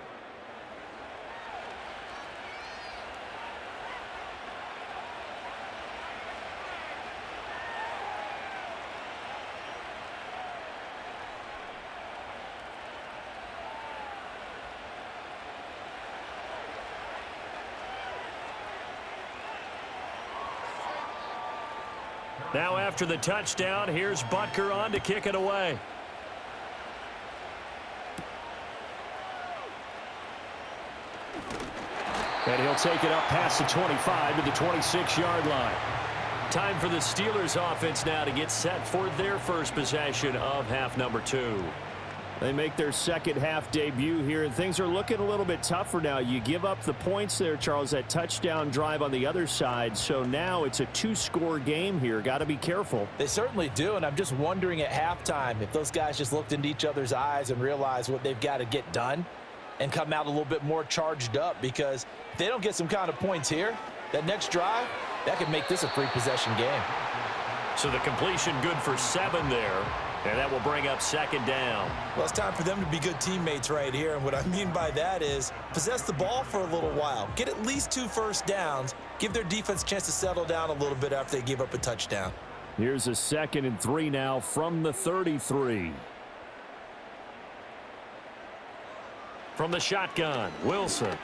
S2: Now after the touchdown, here's Butker on to kick it away. And he'll take it up past the 25 to the 26-yard line. Time for the Steelers offense now to get set for their first possession of half number 2. They make their second half debut here, and things are looking a little bit tougher now. You give up the points there, Charles, that touchdown drive on the other side. So now it's a 2-score game here. Got to be careful.
S3: They certainly do, and I'm just wondering at halftime if those guys just looked into each other's eyes and realized what they've got to get done and come out a little bit more charged up, because if they don't get some kind of points here, that next drive, that could make this a 3-possession game.
S2: So the completion good for 7 there. And that will bring up second down.
S3: Well, it's time for them to be good teammates right here. And what I mean by that is possess the ball for a little while. Get at least 2 first downs. Give their defense a chance to settle down a little bit after they give up a touchdown.
S2: Here's a 2nd and 3 now from the 33. From the shotgun, Wilson.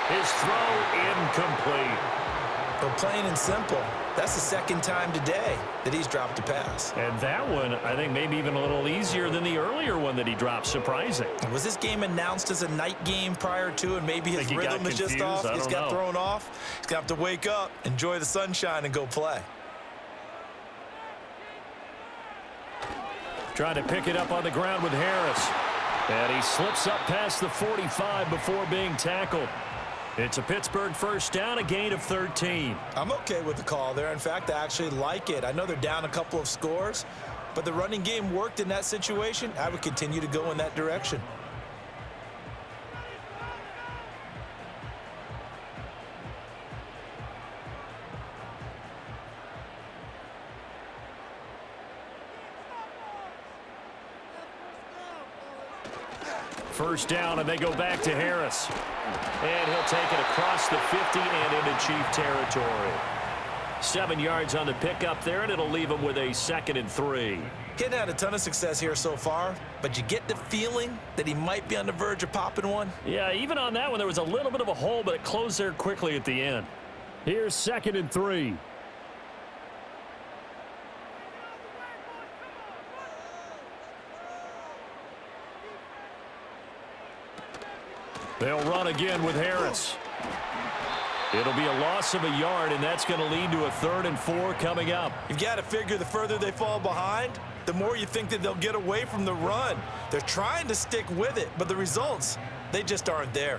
S2: His throw incomplete.
S3: But plain and simple, that's the second time today that he's dropped a pass.
S2: And that one, I think, maybe even a little easier than the earlier one that he dropped. Surprising.
S3: Was this game announced as a night game prior to, and maybe his rhythm is just off? He's got thrown off. He's going to have to wake up, enjoy the sunshine, and go play.
S2: Trying to pick it up on the ground with Harris. And he slips up past the 45 before being tackled. It's a Pittsburgh first down, a gain of 13.
S3: I'm okay with the call there. In fact, I actually like it. I know they're down a couple of scores, but the running game worked in that situation. I would continue to go in that direction.
S2: First down, and they go back to Harris. And he'll take it across the 50 and into Chief territory. 7 yards on the pickup there, and it'll leave him with a 2nd and 3.
S3: He hadn't had a ton of success here so far, but you get the feeling that he might be on the verge of popping one.
S2: Yeah, even on that one, there was a little bit of a hole, but it closed there quickly at the end. Here's 2nd and 3. They'll run again with Harris. It'll be a loss of a yard, and that's going to lead to a 3rd and 4 coming up.
S3: You've got to figure the further they fall behind, the more you think that they'll get away from the run. They're trying to stick with it, but the results, they just aren't there.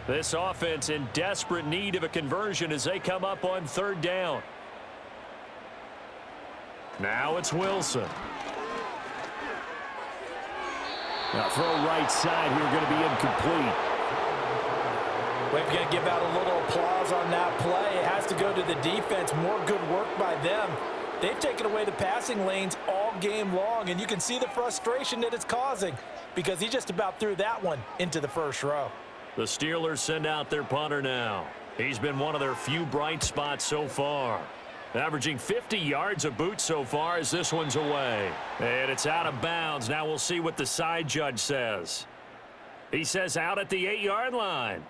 S2: This offense in desperate need of a conversion as they come up on 3rd down. Now it's Wilson. Now throw right side here, going to be incomplete.
S3: We're going to give out a little applause on that play. It has to go to the defense. More good work by them. They've taken away the passing lanes all game long, and you can see the frustration that it's causing because he just about threw that one into the first row.
S2: The Steelers send out their punter now. He's been one of their few bright spots so far. Averaging 50 yards a boot so far as this one's away. And it's out of bounds. Now we'll see what the side judge says. He says out at the 8-yard line.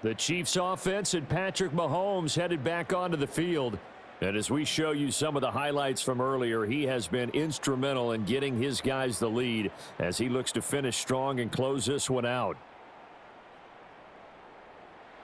S2: The Chiefs offense and Patrick Mahomes headed back onto the field. And as we show you some of the highlights from earlier, he has been instrumental in getting his guys the lead as he looks to finish strong and close this one out.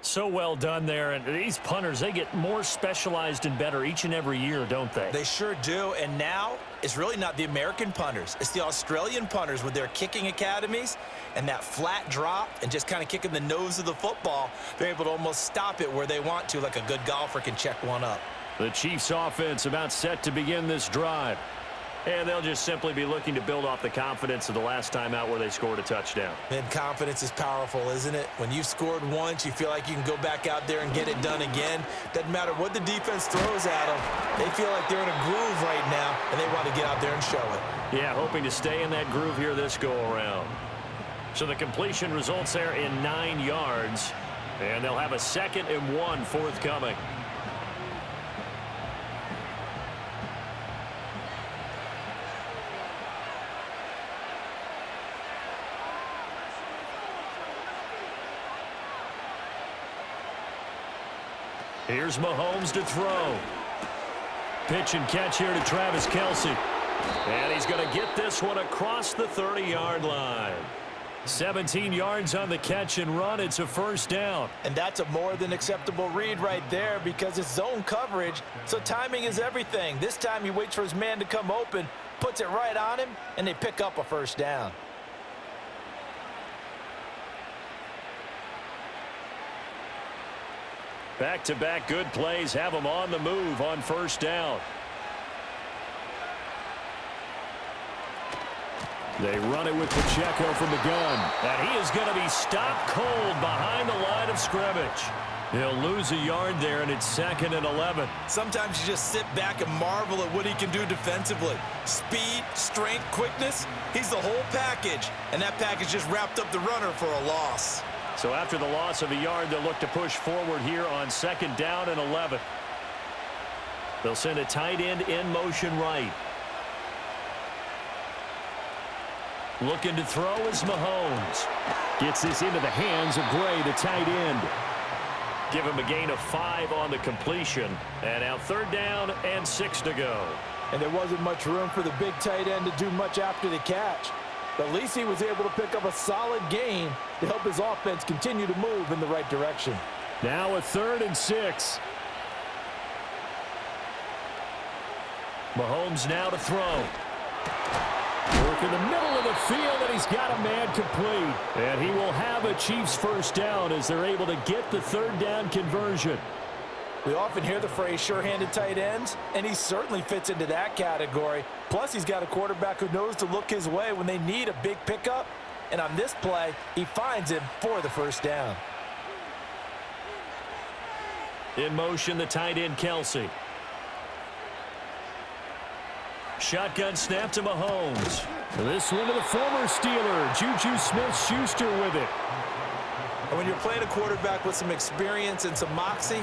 S2: So well done there, and these punters, they get more specialized and better each and every year, don't they?
S3: They sure do, and now it's really not the American punters. It's the Australian punters with their kicking academies and that flat drop and just kind of kicking the nose of the football. They're able to almost stop it where they want to, like a good golfer can check one up.
S2: The Chiefs offense about set to begin this drive. And they'll just simply be looking to build off the confidence of the last time out where they scored a touchdown.
S3: And confidence is powerful, isn't it? When you've scored once, you feel like you can go back out there and get it done again. Doesn't matter what the defense throws at them. They feel like they're in a groove right now, and they want to get out there and show it.
S2: Yeah, hoping to stay in that groove here this go-around. So the completion results there in 9 yards, and they'll have a 2nd and 1 forthcoming. Here's Mahomes to throw. Pitch and catch here to Travis Kelce. And he's going to get this one across the 30-yard line. 17 yards on the catch and run. It's a first down.
S3: And that's a more than acceptable read right there because it's zone coverage, so timing is everything. This time he waits for his man to come open, puts it right on him, and they pick up a first down.
S2: Back-to-back good plays have them on the move on first down. They run it with Pacheco from the gun. And he is going to be stopped cold behind the line of scrimmage. He'll lose a yard there, and it's 2nd and 11.
S3: Sometimes you just sit back and marvel at what he can do defensively. Speed, strength, quickness, he's the whole package. And that package just wrapped up the runner for a loss.
S2: So after the loss of a yard, they'll look to push forward here on 2nd down and 11. They'll send a tight end in motion right. Looking to throw is Mahomes. Gets this into the hands of Gray, the tight end. Give him a gain of 5 on the completion. And now 3rd down and 6 to go.
S3: And there wasn't much room for the big tight end to do much after the catch. But at least he was able to pick up a solid gain to help his offense continue to move in the right direction.
S2: Now a 3rd and 6. Mahomes now to throw. Work in the middle of the field, and he's got a man complete. And he will have a Chiefs first down as they're able to get the 3rd down conversion.
S3: We often hear the phrase sure-handed tight ends, and he certainly fits into that category. Plus, he's got a quarterback who knows to look his way when they need a big pickup. And on this play, he finds him for the first down.
S2: In motion, the tight end, Kelsey. Shotgun snap to Mahomes. This one to the former Steeler, Juju Smith-Schuster with it.
S3: And when you're playing a quarterback with some experience and some moxie,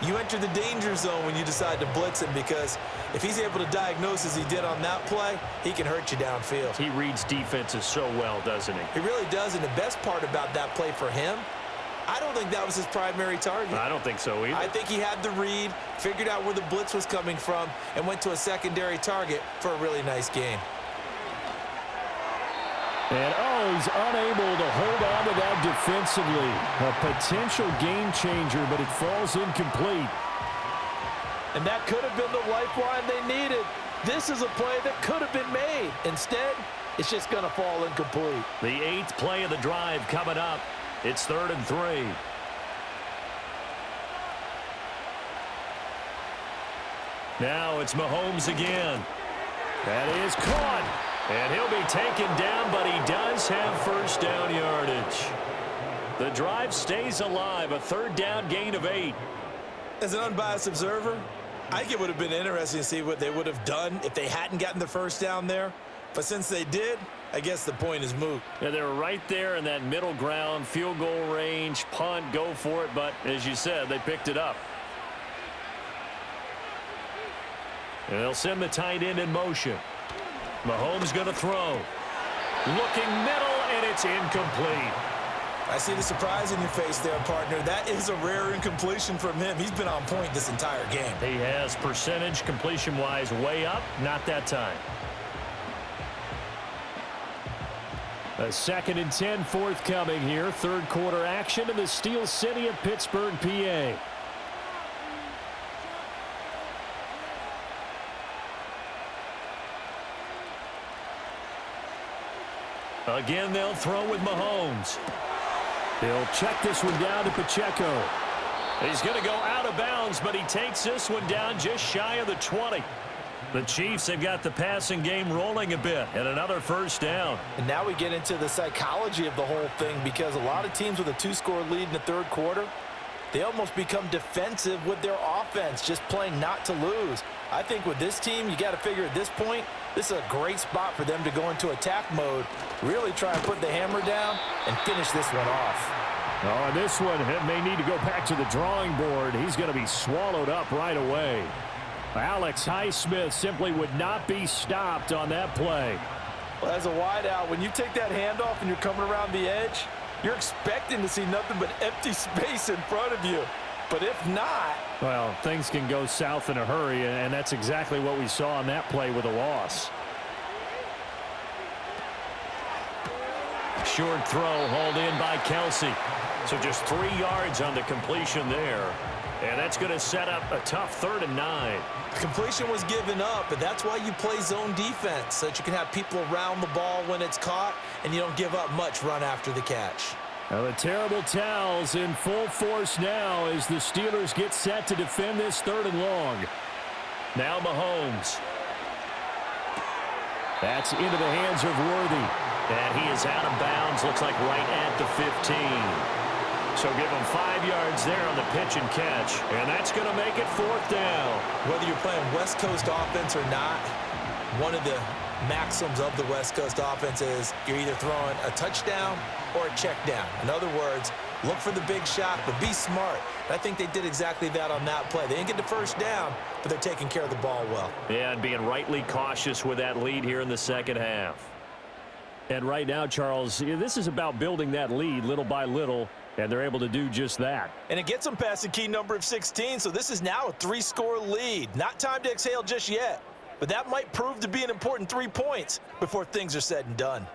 S3: you enter the danger zone when you decide to blitz him, because if he's able to diagnose as he did on that play, he can hurt you downfield.
S2: He reads defenses so well, doesn't he?
S3: He really does, and the best part about that play for him, I don't think that was his primary target.
S2: I don't think so either.
S3: I think he had the read, figured out where the blitz was coming from, and went to a secondary target for a really nice gain.
S2: And, he's unable to hold on to that defensively. A potential game changer, but it falls incomplete.
S3: And that could have been the lifeline they needed. This is a play that could have been made. Instead, it's just going to fall incomplete.
S2: The 8th play of the drive coming up. It's 3rd and 3. Now it's Mahomes again. That is caught. And he'll be taken down, but he does have first down yardage. The drive stays alive, a 3rd down gain of 8.
S3: As an unbiased observer, I think it would have been interesting to see what they would have done if they hadn't gotten the first down there. But since they did, I guess the point is moot.
S2: Yeah, they were right there in that middle ground, field goal range, punt, go for it. But as you said, they picked it up. And they'll send the tight end in motion. Mahomes going to throw. Looking middle, and it's incomplete.
S3: I see the surprise in your face there, partner. That is a rare incompletion from him. He's been on point this entire game.
S2: He has percentage completion-wise way up, not that time. A 2nd and 10 forthcoming here. 3rd quarter action in the Steel City of Pittsburgh, PA. Again, they'll throw with Mahomes. He'll check this one down to Pacheco. He's going to go out of bounds, but he takes this one down just shy of the 20. The Chiefs have got the passing game rolling a bit, and another first down.
S3: And now we get into the psychology of the whole thing, because a lot of teams with a 2-score lead in the 3rd quarter, they almost become defensive with their offense, just playing not to lose. I think with this team, you got to figure at this point, this is a great spot for them to go into attack mode, really try and put the hammer down and finish this one off.
S2: Oh, this one may need to go back to the drawing board. He's going to be swallowed up right away. Alex Highsmith simply would not be stopped on that play.
S3: Well, as a wideout, when you take that handoff and you're coming around the edge, you're expecting to see nothing but empty space in front of you. But if not...
S2: Well, things can go south in a hurry, and that's exactly what we saw on that play with a loss. Short throw hauled in by Kelsey. So just 3 yards on the completion there. And that's going to set up a tough 3rd and 9.
S3: Completion was given up, but that's why you play zone defense, so that you can have people around the ball when it's caught, and you don't give up much run after the catch.
S2: Now the terrible towels in full force now as the Steelers get set to defend this 3rd and long. Now Mahomes. That's into the hands of Worthy. And he is out of bounds, looks like right at the 15. So give him 5 yards there on the pitch and catch. And that's going to make it 4th down.
S3: Whether you're playing West Coast offense or not, one of the maxims of the West Coast offense is you're either throwing a touchdown or a check down. In other words, look for the big shot, but be smart. And I think they did exactly that on that play. They didn't get the first down, but they're taking care of the ball well.
S2: Yeah, and being rightly cautious with that lead here in the 2nd half. And right now, Charles, this is about building that lead little by little, and they're able to do just that.
S3: And it gets them past the key number of 16, so this is now a 3-score lead. Not time to exhale just yet, but that might prove to be an important 3 points before things are said and done.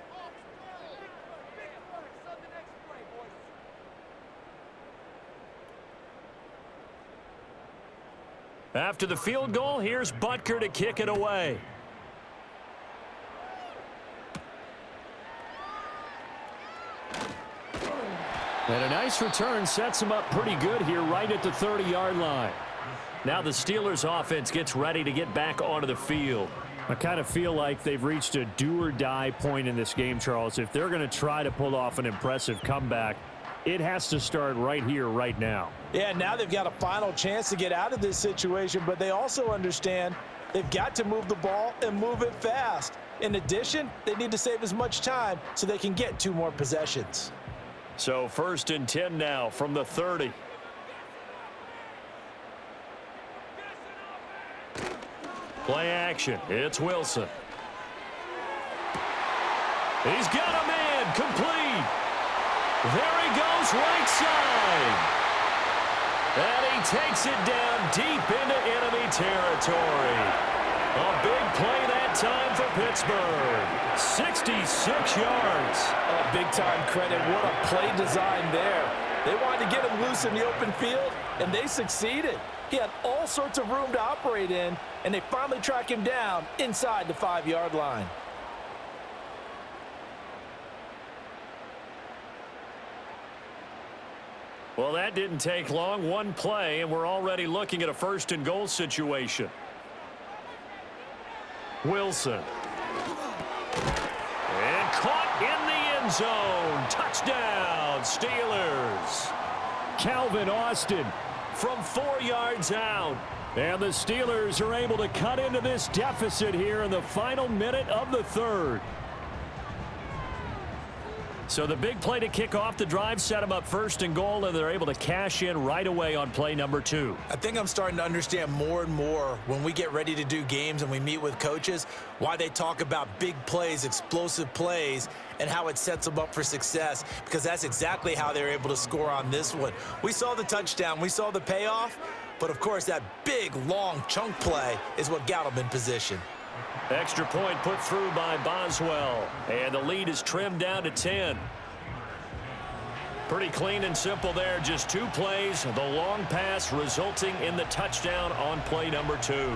S2: After the field goal, here's Butker to kick it away. And a nice return sets them up pretty good here right at the 30-yard line. Now the Steelers offense gets ready to get back onto the field. I kind of feel like they've reached a do-or-die point in this game, Charles. If they're going to try to pull off an impressive comeback, it has to start right here, right now.
S3: Yeah, now they've got a final chance to get out of this situation, but they also understand they've got to move the ball and move it fast. In addition, they need to save as much time so they can get 2 more possessions.
S2: So 1st and 10 now from the 30. Play action. It's Wilson. He's got a man complete. There he goes right side. And he takes it down deep into enemy territory. A big play that time for Pittsburgh. 66 yards.
S3: Oh, big-time credit. What a play design there. They wanted to get him loose in the open field, and they succeeded. He had all sorts of room to operate in, and they finally track him down inside the 5-yard line.
S2: Well, that didn't take long. One play, and we're already looking at a 1st and goal situation. Wilson. And caught in the end zone. Touchdown, Steelers. Calvin Austin from 4 yards out. And the Steelers are able to cut into this deficit here in the final minute of the 3rd. So the big play to kick off the drive set them up 1st and goal, and they're able to cash in right away on play number 2.
S3: I think I'm starting to understand more and more when we get ready to do games and we meet with coaches why they talk about big plays, explosive plays, and how it sets them up for success, because that's exactly how they're able to score on this one. We saw the touchdown. We saw the payoff. But, of course, that big, long chunk play is what got them in position.
S2: Extra point put through by Boswell. And the lead is trimmed down to 10. Pretty clean and simple there. Just 2 plays. The long pass resulting in the touchdown on play number 2.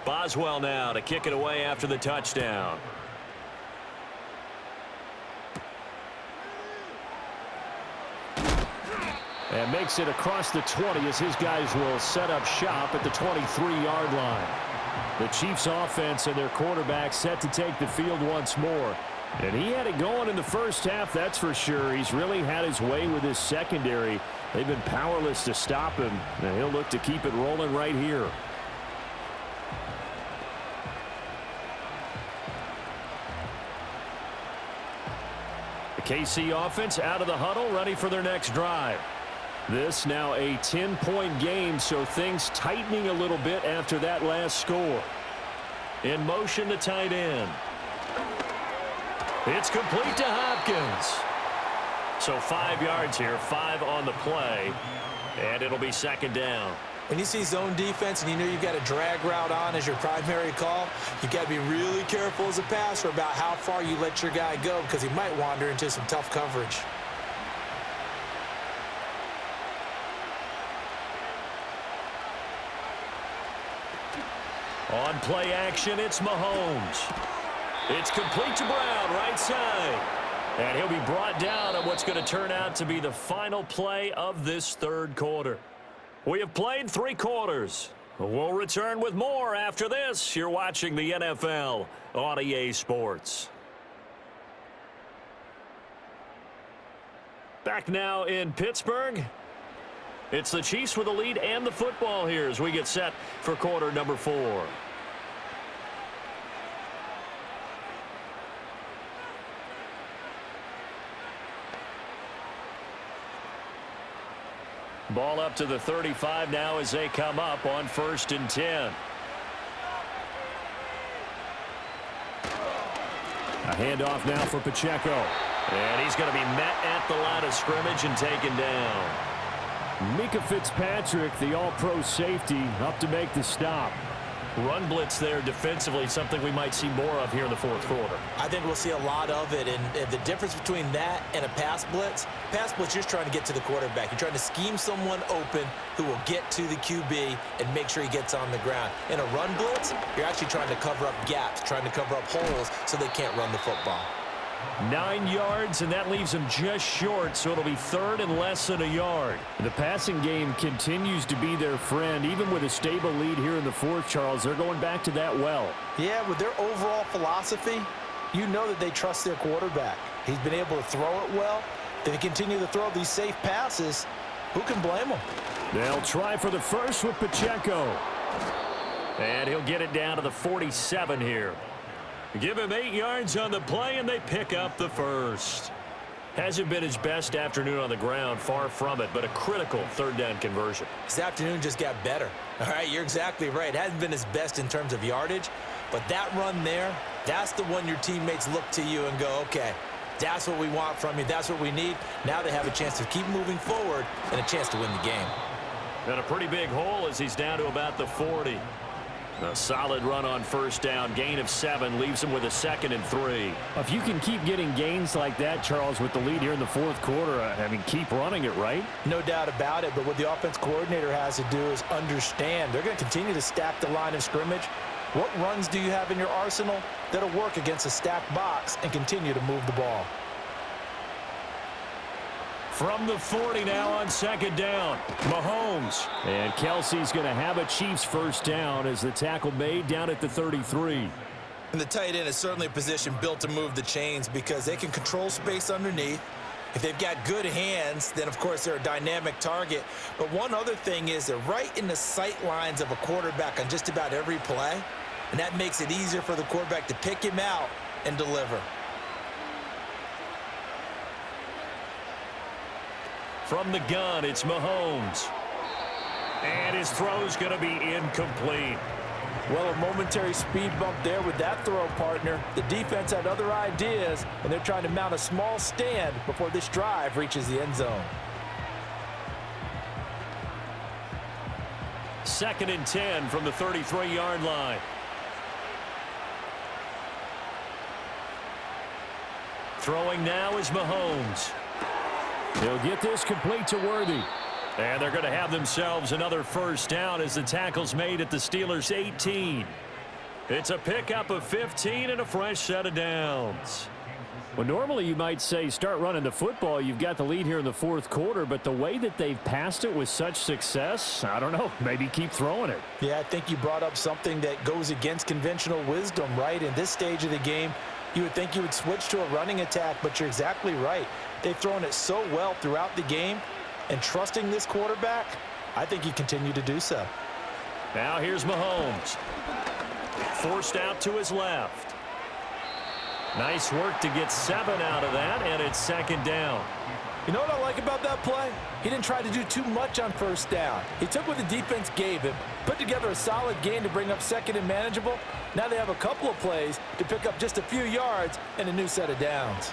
S2: Boswell now to kick it away after the touchdown. And makes it across the 20 as his guys will set up shop at the 23-yard line. The Chiefs offense and their quarterback set to take the field once more. And he had it going in the first half, that's for sure. He's really had his way with his secondary. They've been powerless to stop him. And he'll look to keep it rolling right here. The KC offense out of the huddle, ready for their next drive. This now a 10-point game, so things tightening a little bit after that last score. In motion, the tight end. It's complete to Hopkins. So 5 yards here, 5 on the play, and it'll be 2nd down.
S3: When you see zone defense and you know you've got a drag route on as your primary call, you've got to be really careful as a passer about how far you let your guy go, because he might wander into some tough coverage.
S2: On play action, it's Mahomes. It's complete to Brown, right side. And he'll be brought down on what's going to turn out to be the final play of this 3rd quarter. We have played 3 quarters. We'll return with more after this. You're watching the NFL on EA Sports. Back now in Pittsburgh. It's the Chiefs with the lead and the football here as we get set for quarter number 4. Ball up to the 35 now as they come up on 1st and 10. A handoff now for Pacheco. And he's going to be met at the line of scrimmage and taken down.
S5: Mika Fitzpatrick, the all-pro safety, up to make the stop.
S1: Run blitz there defensively, something we might see more of here in the 4th quarter.
S3: I think we'll see a lot of it, and the difference between that and a pass blitz, you're just trying to get to the quarterback. You're trying to scheme someone open who will get to the QB and make sure he gets on the ground. In a run blitz, you're actually trying to cover up gaps, trying to cover up holes so they can't run the football.
S2: 9 yards, and that leaves him just short, so it'll be 3rd and less than a yard.
S5: The passing game continues to be their friend. Even with a stable lead here in the 4th, Charles, they're going back to that well.
S3: Yeah, with their overall philosophy, you know that they trust their quarterback. He's been able to throw it well. They continue to throw these safe passes. Who can blame them?
S5: They'll try for the first with Pacheco.
S2: And he'll get it down to the 47 here. Give him 8 yards on the play, and they pick up the first. Hasn't been his best afternoon on the ground, far from it, but a critical 3rd down conversion.
S3: His afternoon just got better. All right, you're exactly right. It hasn't been his best in terms of yardage, but that run there, that's the one your teammates look to you and go, okay, that's what we want from you. That's what we need. Now they have a chance to keep moving forward and a chance to win the game.
S2: And a pretty big hole as he's down to about the 40. A solid run on 1st down. Gain of 7 leaves him with a 2nd and 3.
S5: If you can keep getting gains like that, Charles, with the lead here in the 4th quarter, I mean, keep running it, right?
S3: No doubt about it, but what the offense coordinator has to do is understand they're going to continue to stack the line of scrimmage. What runs do you have in your arsenal that'll work against a stacked box and continue to move the ball?
S2: From the 40 now on 2nd down, Mahomes.
S5: And Kelsey's going to have a Chiefs 1st down as the tackle made down at the 33.
S3: And the tight end is certainly a position built to move the chains because they can control space underneath. If they've got good hands, then, of course, they're a dynamic target. But one other thing is they're right in the sight lines of a quarterback on just about every play, and that makes it easier for the quarterback to pick him out and deliver.
S2: From the gun, it's Mahomes. And his throw's going to be incomplete.
S3: Well, a momentary speed bump there with that throw, partner. The defense had other ideas, and they're trying to mount a small stand before this drive reaches the end zone.
S2: 2nd and 10 from the 33-yard line. Throwing now is Mahomes.
S5: They'll get this complete to Worthy.
S2: And they're going to have themselves another 1st down as the tackle's made at the Steelers' 18. It's a pickup of 15 and a fresh set of downs.
S5: Well, normally you might say start running the football. You've got the lead here in the 4th quarter, but the way that they've passed it with such success, I don't know, maybe keep throwing it.
S3: Yeah, I think you brought up something that goes against conventional wisdom, right? In this stage of the game, you would think you would switch to a running attack, but you're exactly right. They've thrown it so well throughout the game, and trusting this quarterback, I think you continue to do so.
S2: Now here's Mahomes. Forced out to his left. Nice work to get 7 out of that, and it's 2nd down.
S3: You know what I like about that play? He didn't try to do too much on 1st down. He took what the defense gave him, put together a solid gain to bring up 2nd and manageable. Now they have a couple of plays to pick up just a few yards and a new set of downs.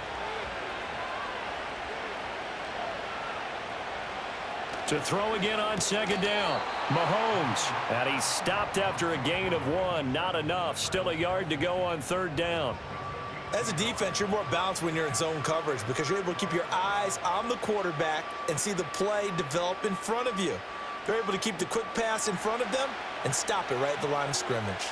S2: To throw again on 2nd down. Mahomes. And he's stopped after a gain of 1. Not enough. Still a yard to go on 3rd down.
S3: As a defense, you're more balanced when you're in zone coverage because you're able to keep your eyes on the quarterback and see the play develop in front of you. They're able to keep the quick pass in front of them and stop it right at the line of scrimmage.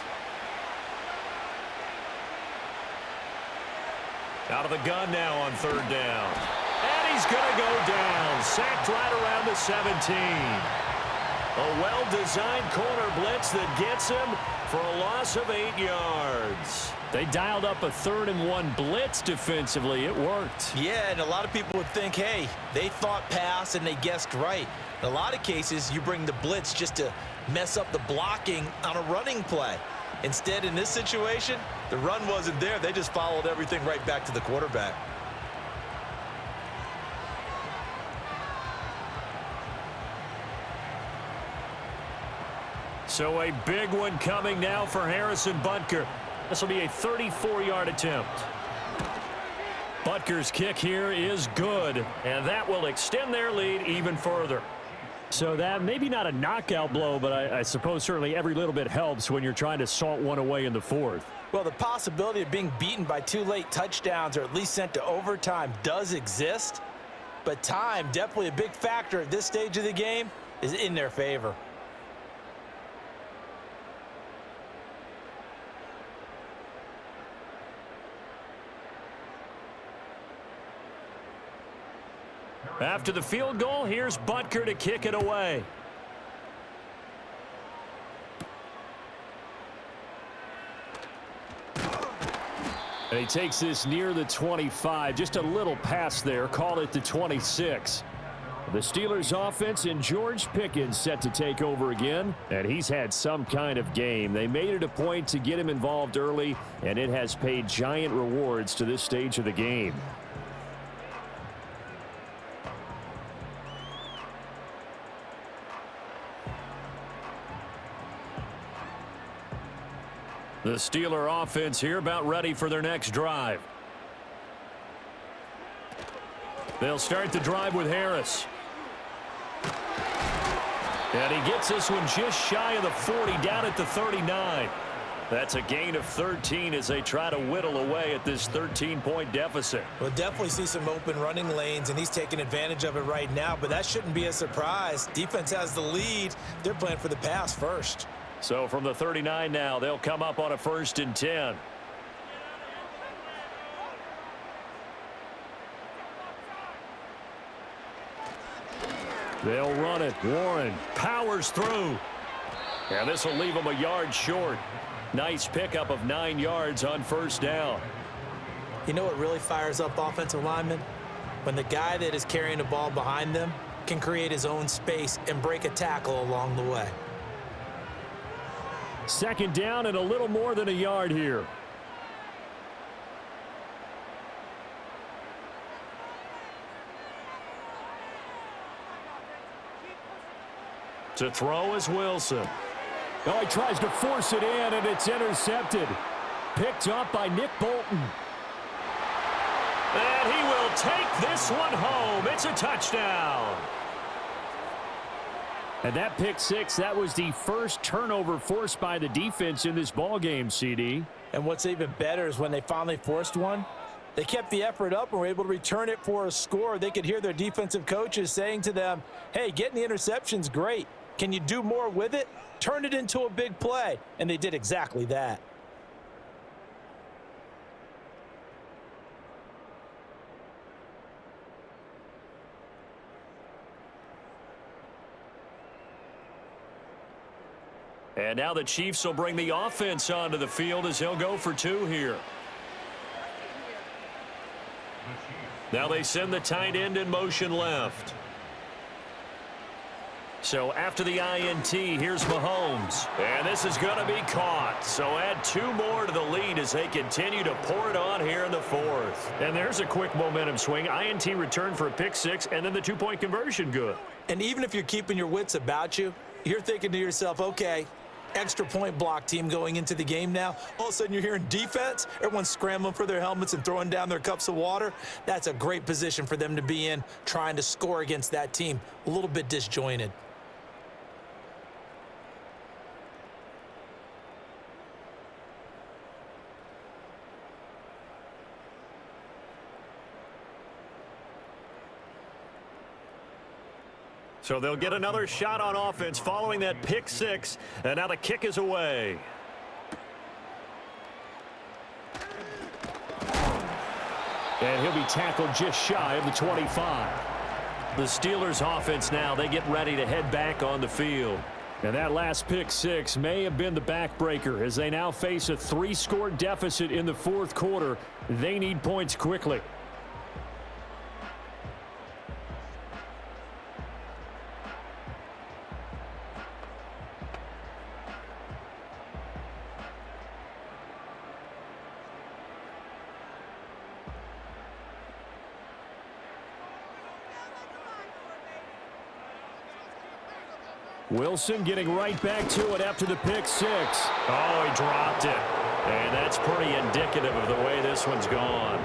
S2: Out of the gun now on 3rd down. And he's going to go down. Sacked right around the 17. A well-designed corner blitz that gets him for a loss of 8 yards.
S5: They dialed up a 3rd and 1 blitz defensively. It worked.
S3: Yeah, and a lot of people would think, hey, they thought pass and they guessed right. In a lot of cases, you bring the blitz just to mess up the blocking on a running play. Instead, in this situation, the run wasn't there. They just followed everything right back to the quarterback.
S2: So a big one coming now for Harrison Butker. This will be a 34-yard attempt. Butker's kick here is good, and that will extend their lead even further.
S5: So that maybe not a knockout blow, but I suppose certainly every little bit helps when you're trying to salt one away in the fourth.
S3: Well, the possibility of being beaten by 2 late touchdowns or at least sent to overtime does exist, but time, definitely a big factor at this stage of the game, is in their favor.
S2: After the field goal, here's Butker to kick it away.
S5: And he takes this near the 25. Just a little pass there. Call it the 26. The Steelers offense and George Pickens set to take over again. And he's had some kind of game. They made it a point to get him involved early, and it has paid giant rewards to this stage of the game.
S2: The Steeler offense here about ready for their next drive. They'll start the drive with Harris. And he gets this one just shy of the 40, down at the 39. That's a gain of 13 as they try to whittle away at this 13-point deficit.
S3: We'll definitely see some open running lanes, and he's taking advantage of it right now, but that shouldn't be a surprise. Defense has the lead. They're playing for the pass first.
S2: So from the 39 now, they'll come up on a 1st and 10. They'll run it. Warren powers through. And this will leave him a yard short. Nice pickup of 9 yards on 1st down.
S3: You know what really fires up offensive linemen? When the guy that is carrying the ball behind them can create his own space and break a tackle along the way.
S5: 2nd down and a little more than a yard here.
S2: To throw is Wilson.
S5: Oh, he tries to force it in, and it's intercepted. Picked up by Nick Bolton.
S2: And he will take this one home. It's a touchdown.
S5: And that pick six, that was the first turnover forced by the defense in this ballgame, CD.
S3: And what's even better is when they finally forced one, they kept the effort up and were able to return it for a score. They could hear their defensive coaches saying to them, hey, getting the interception's great. Can you do more with it? Turn it into a big play. And they did exactly that.
S2: And now the Chiefs will bring the offense onto the field as he'll go for 2 here. Now they send the tight end in motion left. So after the INT, here's Mahomes. And this is going to be caught. So add 2 more to the lead as they continue to pour it on here in the 4th.
S5: And there's a quick momentum swing. INT return for a pick 6, and then the 2-point conversion good.
S3: And even if you're keeping your wits about you, you're thinking to yourself, okay, extra point block team going into the game now. All of a sudden you're hearing defense. Everyone's scrambling for their helmets and throwing down their cups of water. That's a great position for them to be in, trying to score against that team. A little bit disjointed.
S2: So they'll get another shot on offense following that pick 6. And now the kick is away.
S5: And he'll be tackled just shy of the 25.
S2: The Steelers offense now, they get ready to head back on the field.
S5: And that last pick 6 may have been the backbreaker as they now face a 3-score deficit in the 4th quarter. They need points quickly. Wilson getting right back to it after the pick six.
S1: Oh, he dropped it. And that's pretty indicative of the way this one's gone.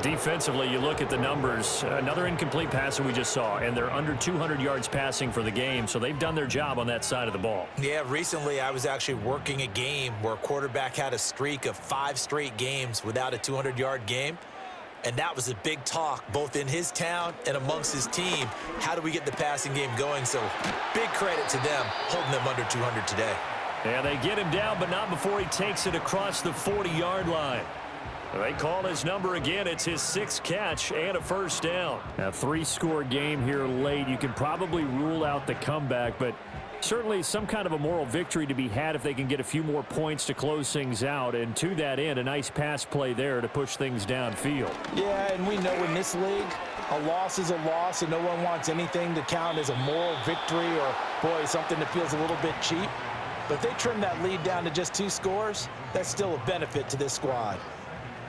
S1: Defensively, you look at the numbers. Another incomplete pass that we just saw, and they're under 200 yards passing for the game, so they've done their job on that side of the ball.
S3: Yeah, recently I was actually working a game where a quarterback had a streak of 5 straight games without a 200-yard game, and that was a big talk both in his town and amongst his team. How do we get the passing game going? So big credit to them holding them under 200 today.
S1: And they get him down, but not before he takes it across the 40-yard line. They call his number again. It's his 6th catch and a first down.
S5: A 3-score game here late. You can probably rule out the comeback, but certainly some kind of a moral victory to be had if they can get a few more points to close things out. And to that end, a nice pass play there to push things downfield.
S3: Yeah, and we know in this league, a loss is a loss, and no one wants anything to count as a moral victory or, boy, something that feels a little bit cheap. But if they trim that lead down to just 2 scores, that's still a benefit to this squad.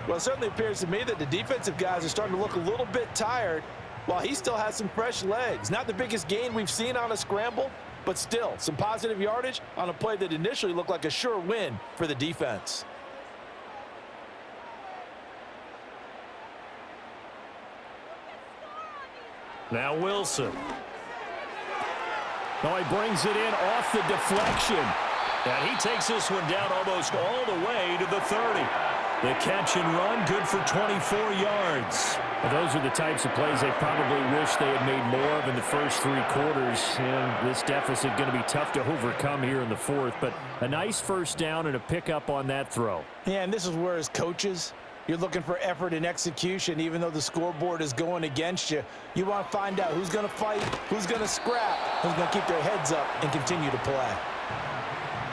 S3: Well, it certainly appears to me that the defensive guys are starting to look a little bit tired while he still has some fresh legs. Not the biggest gain we've seen on a scramble, but still some positive yardage on a play that initially looked like a sure win for the defense.
S1: Now Wilson.
S5: Oh, he brings it in off the deflection.
S1: And he takes this one down almost all the way to the 30. The catch and run, good for 24 yards.
S5: Well, those are the types of plays they probably wish they had made more of in the first 3 quarters. And this deficit going to be tough to overcome here in the 4th. But a nice first down and a pickup on that throw.
S3: Yeah, and this is where as coaches, you're looking for effort and execution. Even though the scoreboard is going against you, you want to find out who's going to fight, who's going to scrap, who's going to keep their heads up and continue to play.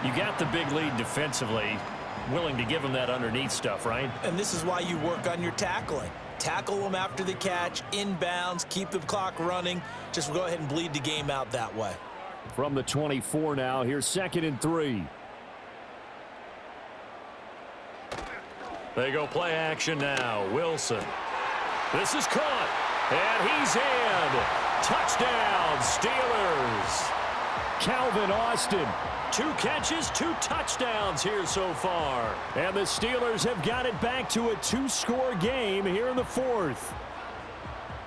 S1: You got the big lead defensively. Willing to give them that underneath stuff, right?
S3: And this is why you work on your tackling. Tackle them after the catch, inbounds, keep the clock running. Just go ahead and bleed the game out that way.
S5: From the 24 now, here's 2nd and 3.
S1: They go play action now. Wilson. This is caught. And he's in. Touchdown, Steelers.
S5: Calvin Austin.
S1: 2 catches, 2 touchdowns here so far.
S5: And the Steelers have got it back to a 2-score game here in the 4th.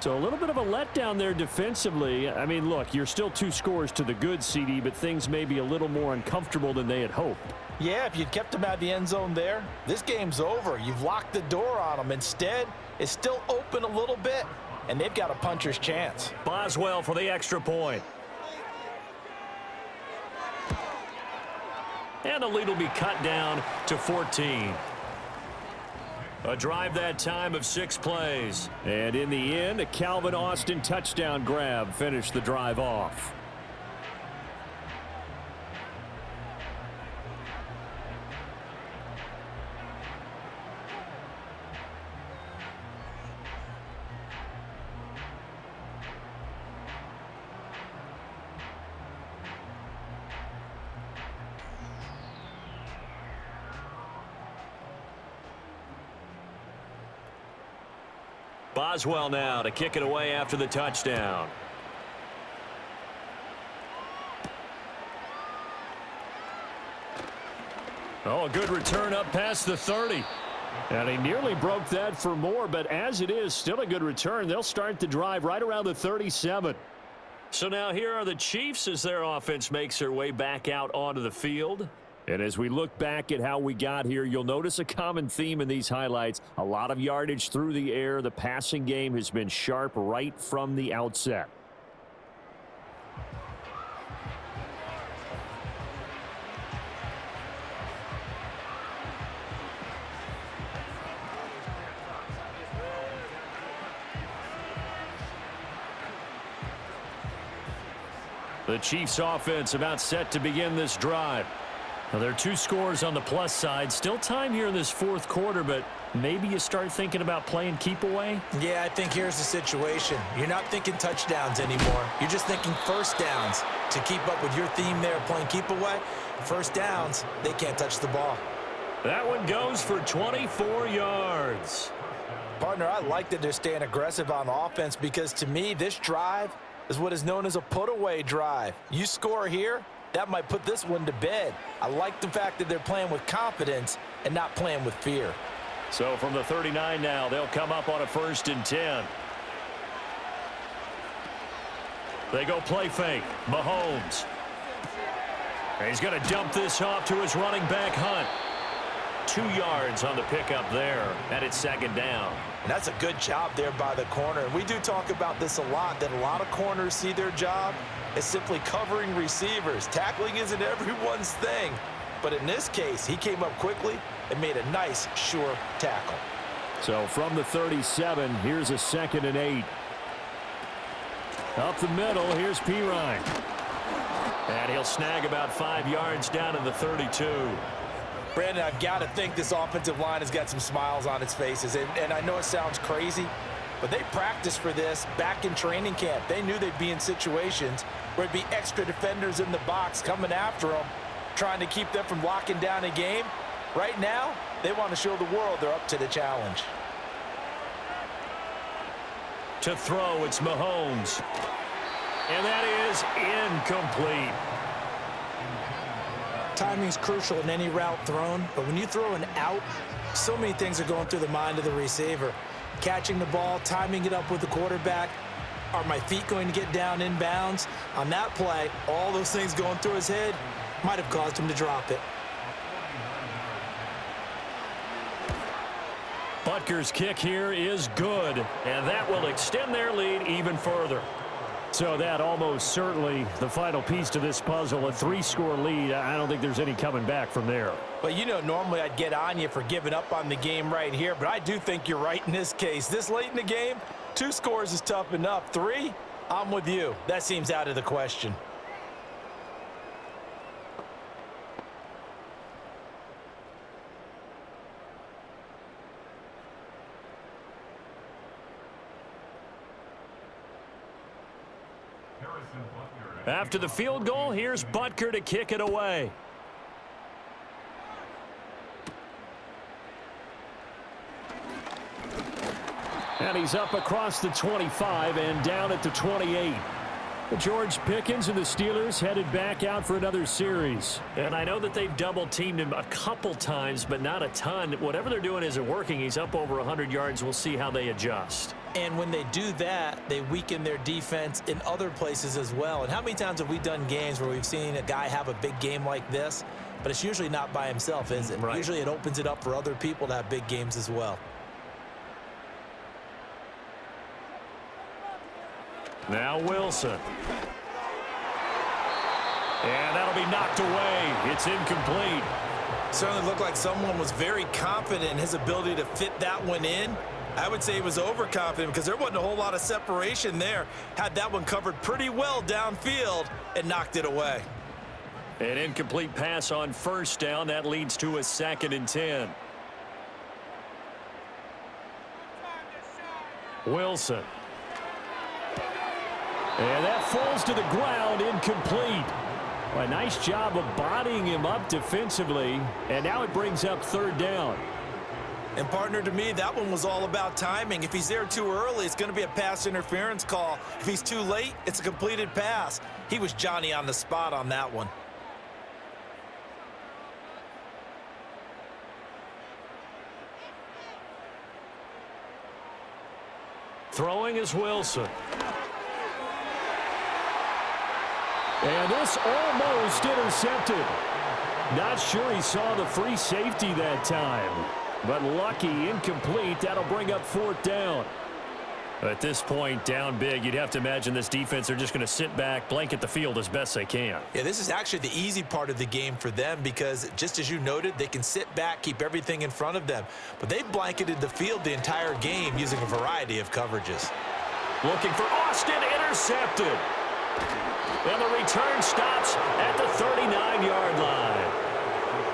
S5: So a little bit of a letdown there defensively. I mean, look, you're still 2 scores to the good, CD, but things may be a little more uncomfortable than they had hoped.
S3: Yeah, if you'd kept them out of the end zone there, this game's over. You've locked the door on them. Instead, it's still open a little bit, and they've got a puncher's chance.
S1: Boswell for the extra point. And the lead will be cut down to 14. A drive that time of 6 plays.
S5: And in the end, a Calvin Austin touchdown grab finished the drive off.
S1: Boswell now to kick it away after the touchdown.
S5: Oh, a good return up past the 30. And he nearly broke that for more, but as it is, still a good return. They'll start the drive right around the 37.
S1: So now here are the Chiefs as their offense makes their way back out onto the field.
S5: And as we look back at how we got here, you'll notice a common theme in these highlights. A lot of yardage through the air. The passing game has been sharp right from the outset.
S1: The Chiefs offense about set to begin this drive. Now, there are 2 scores on the plus side. Still time here in this 4th quarter, but maybe you start thinking about playing keep away?
S3: Yeah, I think here's the situation. You're not thinking touchdowns anymore. You're just thinking first downs. To keep up with your theme there, playing keep away, first downs, they can't touch the ball.
S1: That one goes for 24 yards.
S3: Partner, I like that they're staying aggressive on offense because to me, this drive is what is known as a put-away drive. You score here, that might put this one to bed. I like the fact that they're playing with confidence and not playing with fear.
S5: So from the 39 now, they'll come up on a 1st and 10. They go play fake. Mahomes. And he's going to dump this off to his running back, Hunt. 2 yards on the pickup there, and it's 2nd down.
S3: And that's a good job there by the corner. And we do talk about this a lot, that a lot of corners see their job as simply covering receivers. Tackling isn't everyone's thing. But in this case, he came up quickly and made a nice, sure tackle.
S5: So from the 37, here's a 2nd and 8. Up the middle, here's Pirine. And he'll snag about 5 yards down in the 32.
S3: Brandon, I've got to think this offensive line has got some smiles on its faces. And I know it sounds crazy, but they practiced for this back in training camp. They knew they'd be in situations where it'd be extra defenders in the box coming after them, trying to keep them from locking down a game. Right now, they want to show the world they're up to the challenge.
S5: To throw, it's Mahomes. And that is incomplete.
S3: Timing's crucial in any route thrown, but when you throw an out, so many things are going through the mind of the receiver. Catching the ball, timing it up with the quarterback. Are my feet going to get down in bounds? On that play, all those things going through his head might have caused him to drop it.
S5: Butker's kick here is good, and that will extend their lead even further. So that almost certainly the final piece to this puzzle, a 3-score lead. I don't think there's any coming back from there.
S3: Well, you know, normally I'd get on you for giving up on the game right here, but I do think you're right in this case. This late in the game, 2 scores is tough enough. 3, I'm with you. That seems out of the question.
S5: After the field goal, here's Butker to kick it away. And he's up across the 25 and down at the 28. George Pickens and the Steelers headed back out for another series. And I know that they've double-teamed him a couple times, but not a ton. Whatever they're doing isn't working. He's up over 100 yards. We'll see how they adjust.
S3: And when they do that, they weaken their defense in other places as well. And how many times have we done games where we've seen a guy have a big game like this, but it's usually not by himself, is it?
S5: Right.
S3: Usually it opens it up for other people to have big games as well.
S5: Now Wilson. And that'll be knocked away. It's incomplete.
S3: Certainly looked like someone was very confident in his ability to fit that one in. I would say he was overconfident because there wasn't a whole lot of separation there. Had that one covered pretty well downfield and knocked it away.
S5: An incomplete pass on 1st down. That leads to a 2nd and 10. Wilson. And that falls to the ground, incomplete. A nice job of bodying him up defensively, and now it brings up 3rd down.
S3: And partner, to me, that one was all about timing. If he's there too early, it's going to be a pass interference call. If he's too late, it's a completed pass. He was Johnny on the spot on that one.
S5: Throwing is Wilson. And this almost intercepted. Not sure he saw the free safety that time. But lucky, incomplete. That'll bring up 4th down. At this point, down big, you'd have to imagine this defense are just going to sit back, blanket the field as best they can.
S3: Yeah, this is actually the easy part of the game for them because, just as you noted, they can sit back, keep everything in front of them. But they've blanketed the field the entire game using a variety of coverages.
S5: Looking for Austin, intercepted. And the return stops at the 39-yard line.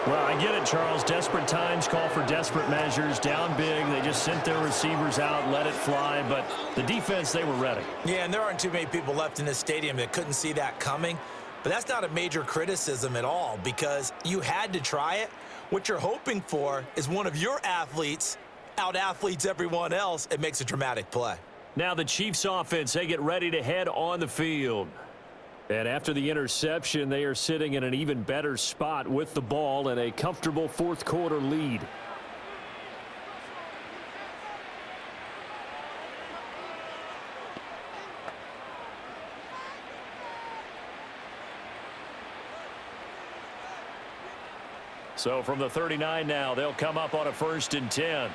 S5: Well, I get it, Charles. Desperate times call for desperate measures. Down big, they just sent their receivers out, let it fly. But the defense, they were ready.
S3: Yeah, and there aren't too many people left in this stadium that couldn't see that coming. But that's not a major criticism at all because you had to try it. What you're hoping for is one of your athletes out-athletes everyone else and makes a dramatic play.
S5: Now the Chiefs offense, they get ready to head on the field. And after the interception, they are sitting in an even better spot with the ball and a comfortable fourth quarter lead. So from the 39 now, they'll come up on a 1st and 10.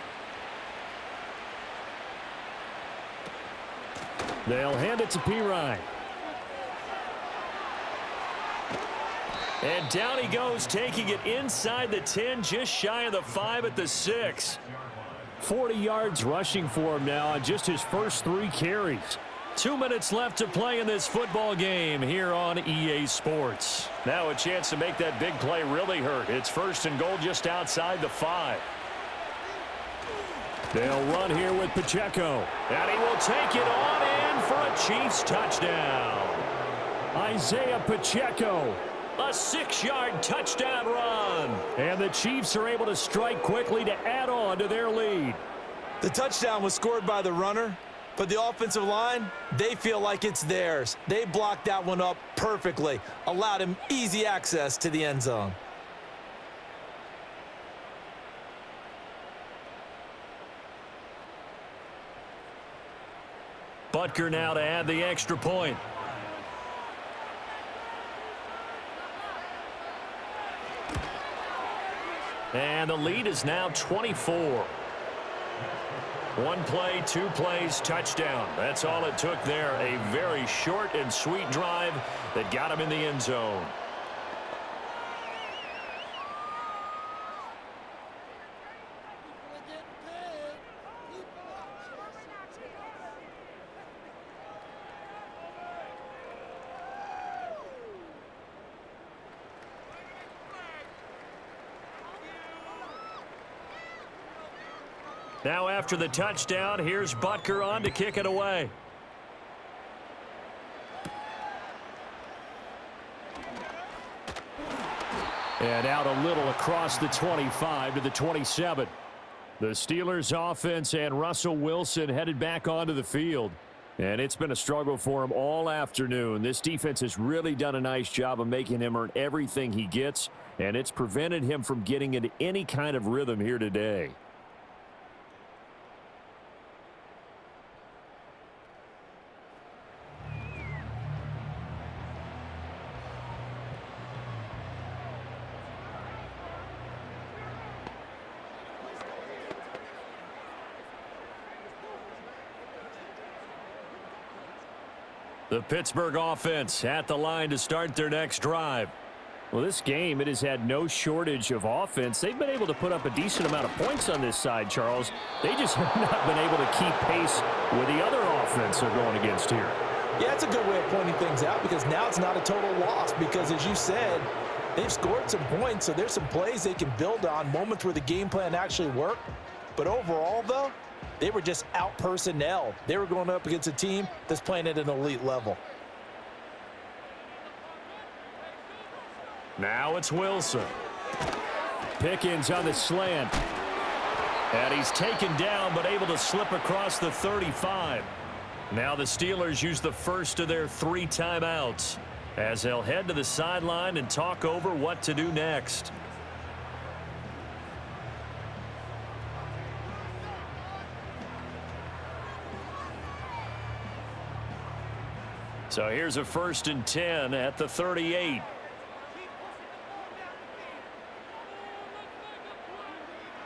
S5: They'll hand it to Pirine. And down he goes, taking it inside the 10, just shy of the 5 at the 6. 40 yards rushing for him now on just his first 3 carries. 2 minutes left to play in this football game here on EA Sports. Now a chance to make that big play really hurt. It's 1st and goal just outside the 5. They'll run here with Pacheco. And he will take it on in for a Chiefs touchdown. Isaiah Pacheco. A 6-yard touchdown run. And the Chiefs are able to strike quickly to add on to their lead.
S3: The touchdown was scored by the runner, but the offensive line, they feel like it's theirs. They blocked that one up perfectly, allowed him easy access to the end zone.
S5: Butker now to add the extra point. And the lead is now 24. 1 play, 2 plays, touchdown. That's all it took there. A very short and sweet drive that got him in the end zone. Now after the touchdown, here's Butker on to kick it away. And out a little across the 25 to the 27. The Steelers offense and Russell Wilson headed back onto the field. And it's been a struggle for him all afternoon. This defense has really done a nice job of making him earn everything he gets. And it's prevented him from getting into any kind of rhythm here today. The Pittsburgh offense at the line to start their next drive. Well, this game, it has had no shortage of offense. They've been able to put up a decent amount of points on this side, Charles. They just have not been able to keep pace with the other offense they're going against here.
S3: Yeah, it's a good way of pointing things out because now it's not a total loss because, as you said, they've scored some points, so there's some plays they can build on, moments where the game plan actually worked. But overall, though, they were just out-personnel. They were going up against a team that's playing at an elite level.
S5: Now it's Wilson. Pickens on the slant. And he's taken down but able to slip across the 35. Now the Steelers use the first of their 3 timeouts as they'll head to the sideline and talk over what to do next. So here's a 1st and 10 at the 38.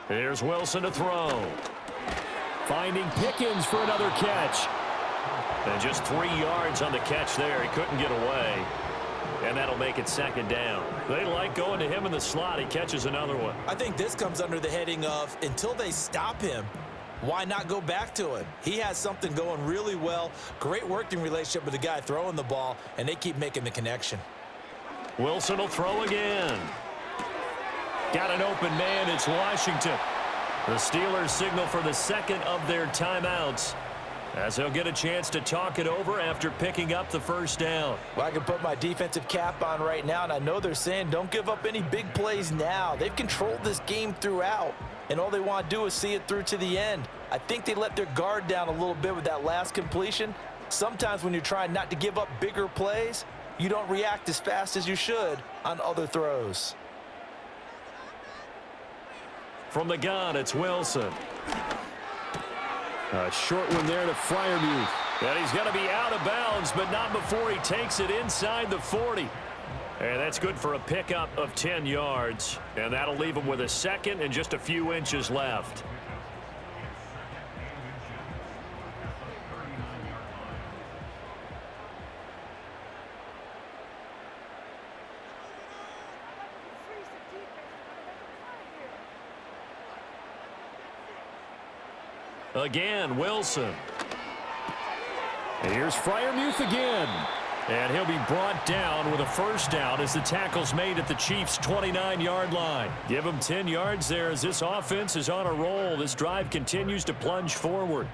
S5: Here's Wilson to throw. Finding Pickens for another catch. And just 3 yards on the catch there. He couldn't get away. And that'll make it 2nd down. They like going to him in the slot. He catches another one.
S3: I think this comes under the heading of until they stop him, why not go back to him? He has something going really well. Great working relationship with the guy throwing the ball, and they keep making the connection.
S5: Wilson will throw again. Got an open man. It's Washington. The Steelers signal for the 2nd of their timeouts as they'll get a chance to talk it over after picking up the 1st down.
S3: Well, I can put my defensive cap on right now, and I know they're saying don't give up any big plays now. They've controlled this game throughout, and all they want to do is see it through to the end. I think they let their guard down a little bit with that last completion. Sometimes when you're trying not to give up bigger plays, you don't react as fast as you should on other throws.
S5: From the gun, it's Wilson. A short one there to Freiermuth. And he's going to be out of bounds, but not before he takes it inside the 40. And that's good for a pickup of 10 yards. And that'll leave him with a second and just a few inches left. Again, Wilson. And here's Freiermuth again. And he'll be brought down with a first down as the tackle's made at the Chiefs' 29-yard line. Give him 10 yards there as this offense is on a roll. This drive continues to plunge forward.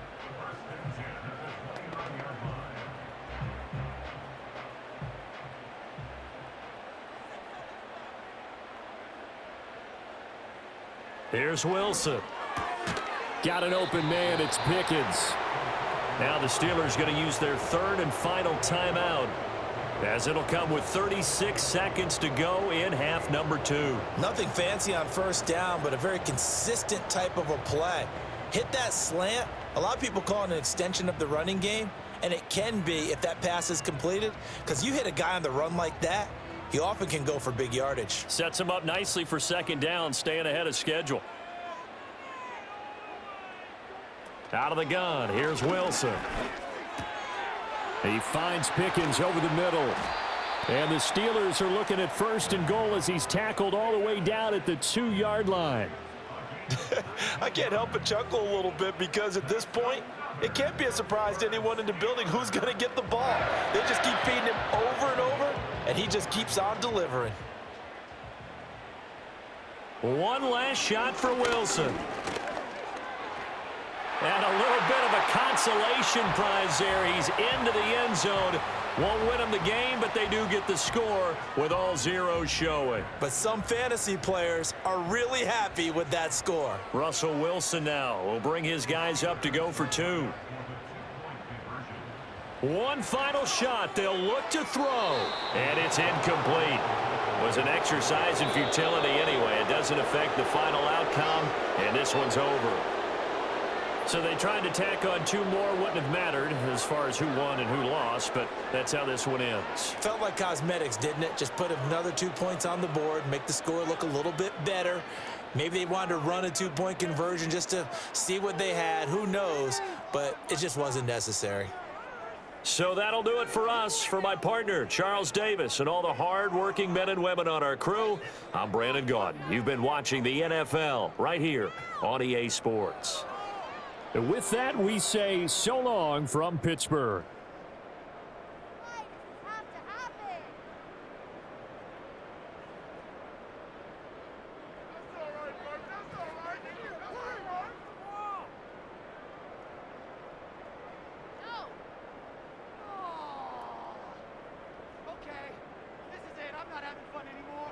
S5: Here's Wilson. Got an open man. It's Pickens. Now the Steelers going to use their third and final timeout, as it'll come with 36 seconds to go in half number 2.
S3: Nothing fancy on first down, but a very consistent type of a play. Hit that slant. A lot of people call it an extension of the running game, and it can be if that pass is completed, because you hit a guy on the run like that, he often can go for big yardage.
S5: Sets him up nicely for second down, staying ahead of schedule. Out of the gun, here's Wilson. He finds Pickens over the middle. And the Steelers are looking at first and goal as he's tackled all the way down at the 2-yard line.
S3: I can't help but chuckle a little bit because at this point, it can't be a surprise to anyone in the building who's going to get the ball. They just keep feeding him over and over, and he just keeps on delivering.
S5: One last shot for Wilson. And a little bit of a consolation prize there. He's into the end zone. Won't win them the game, but they do get the score with all zeros showing.
S3: But some fantasy players are really happy with that score.
S5: Russell Wilson now will bring his guys up to go for 2. One final shot. They'll look to throw. And it's incomplete. It was an exercise in futility anyway. It doesn't affect the final outcome, and this one's over. So they tried to tack on 2 more. Wouldn't have mattered as far as who won and who lost, but that's how this one ends.
S3: Felt like cosmetics, didn't it? Just put another 2 points on the board, make the score look a little bit better. Maybe they wanted to run a 2-point conversion just to see what they had. Who knows? But it just wasn't necessary.
S5: So that'll do it for us. For my partner, Charles Davis, and all the hard-working men and women on our crew, I'm Brandon Gaudin. You've been watching the NFL right here on EA Sports. With that, we say so long from Pittsburgh.
S6: Okay, this is it. I'm not having fun anymore.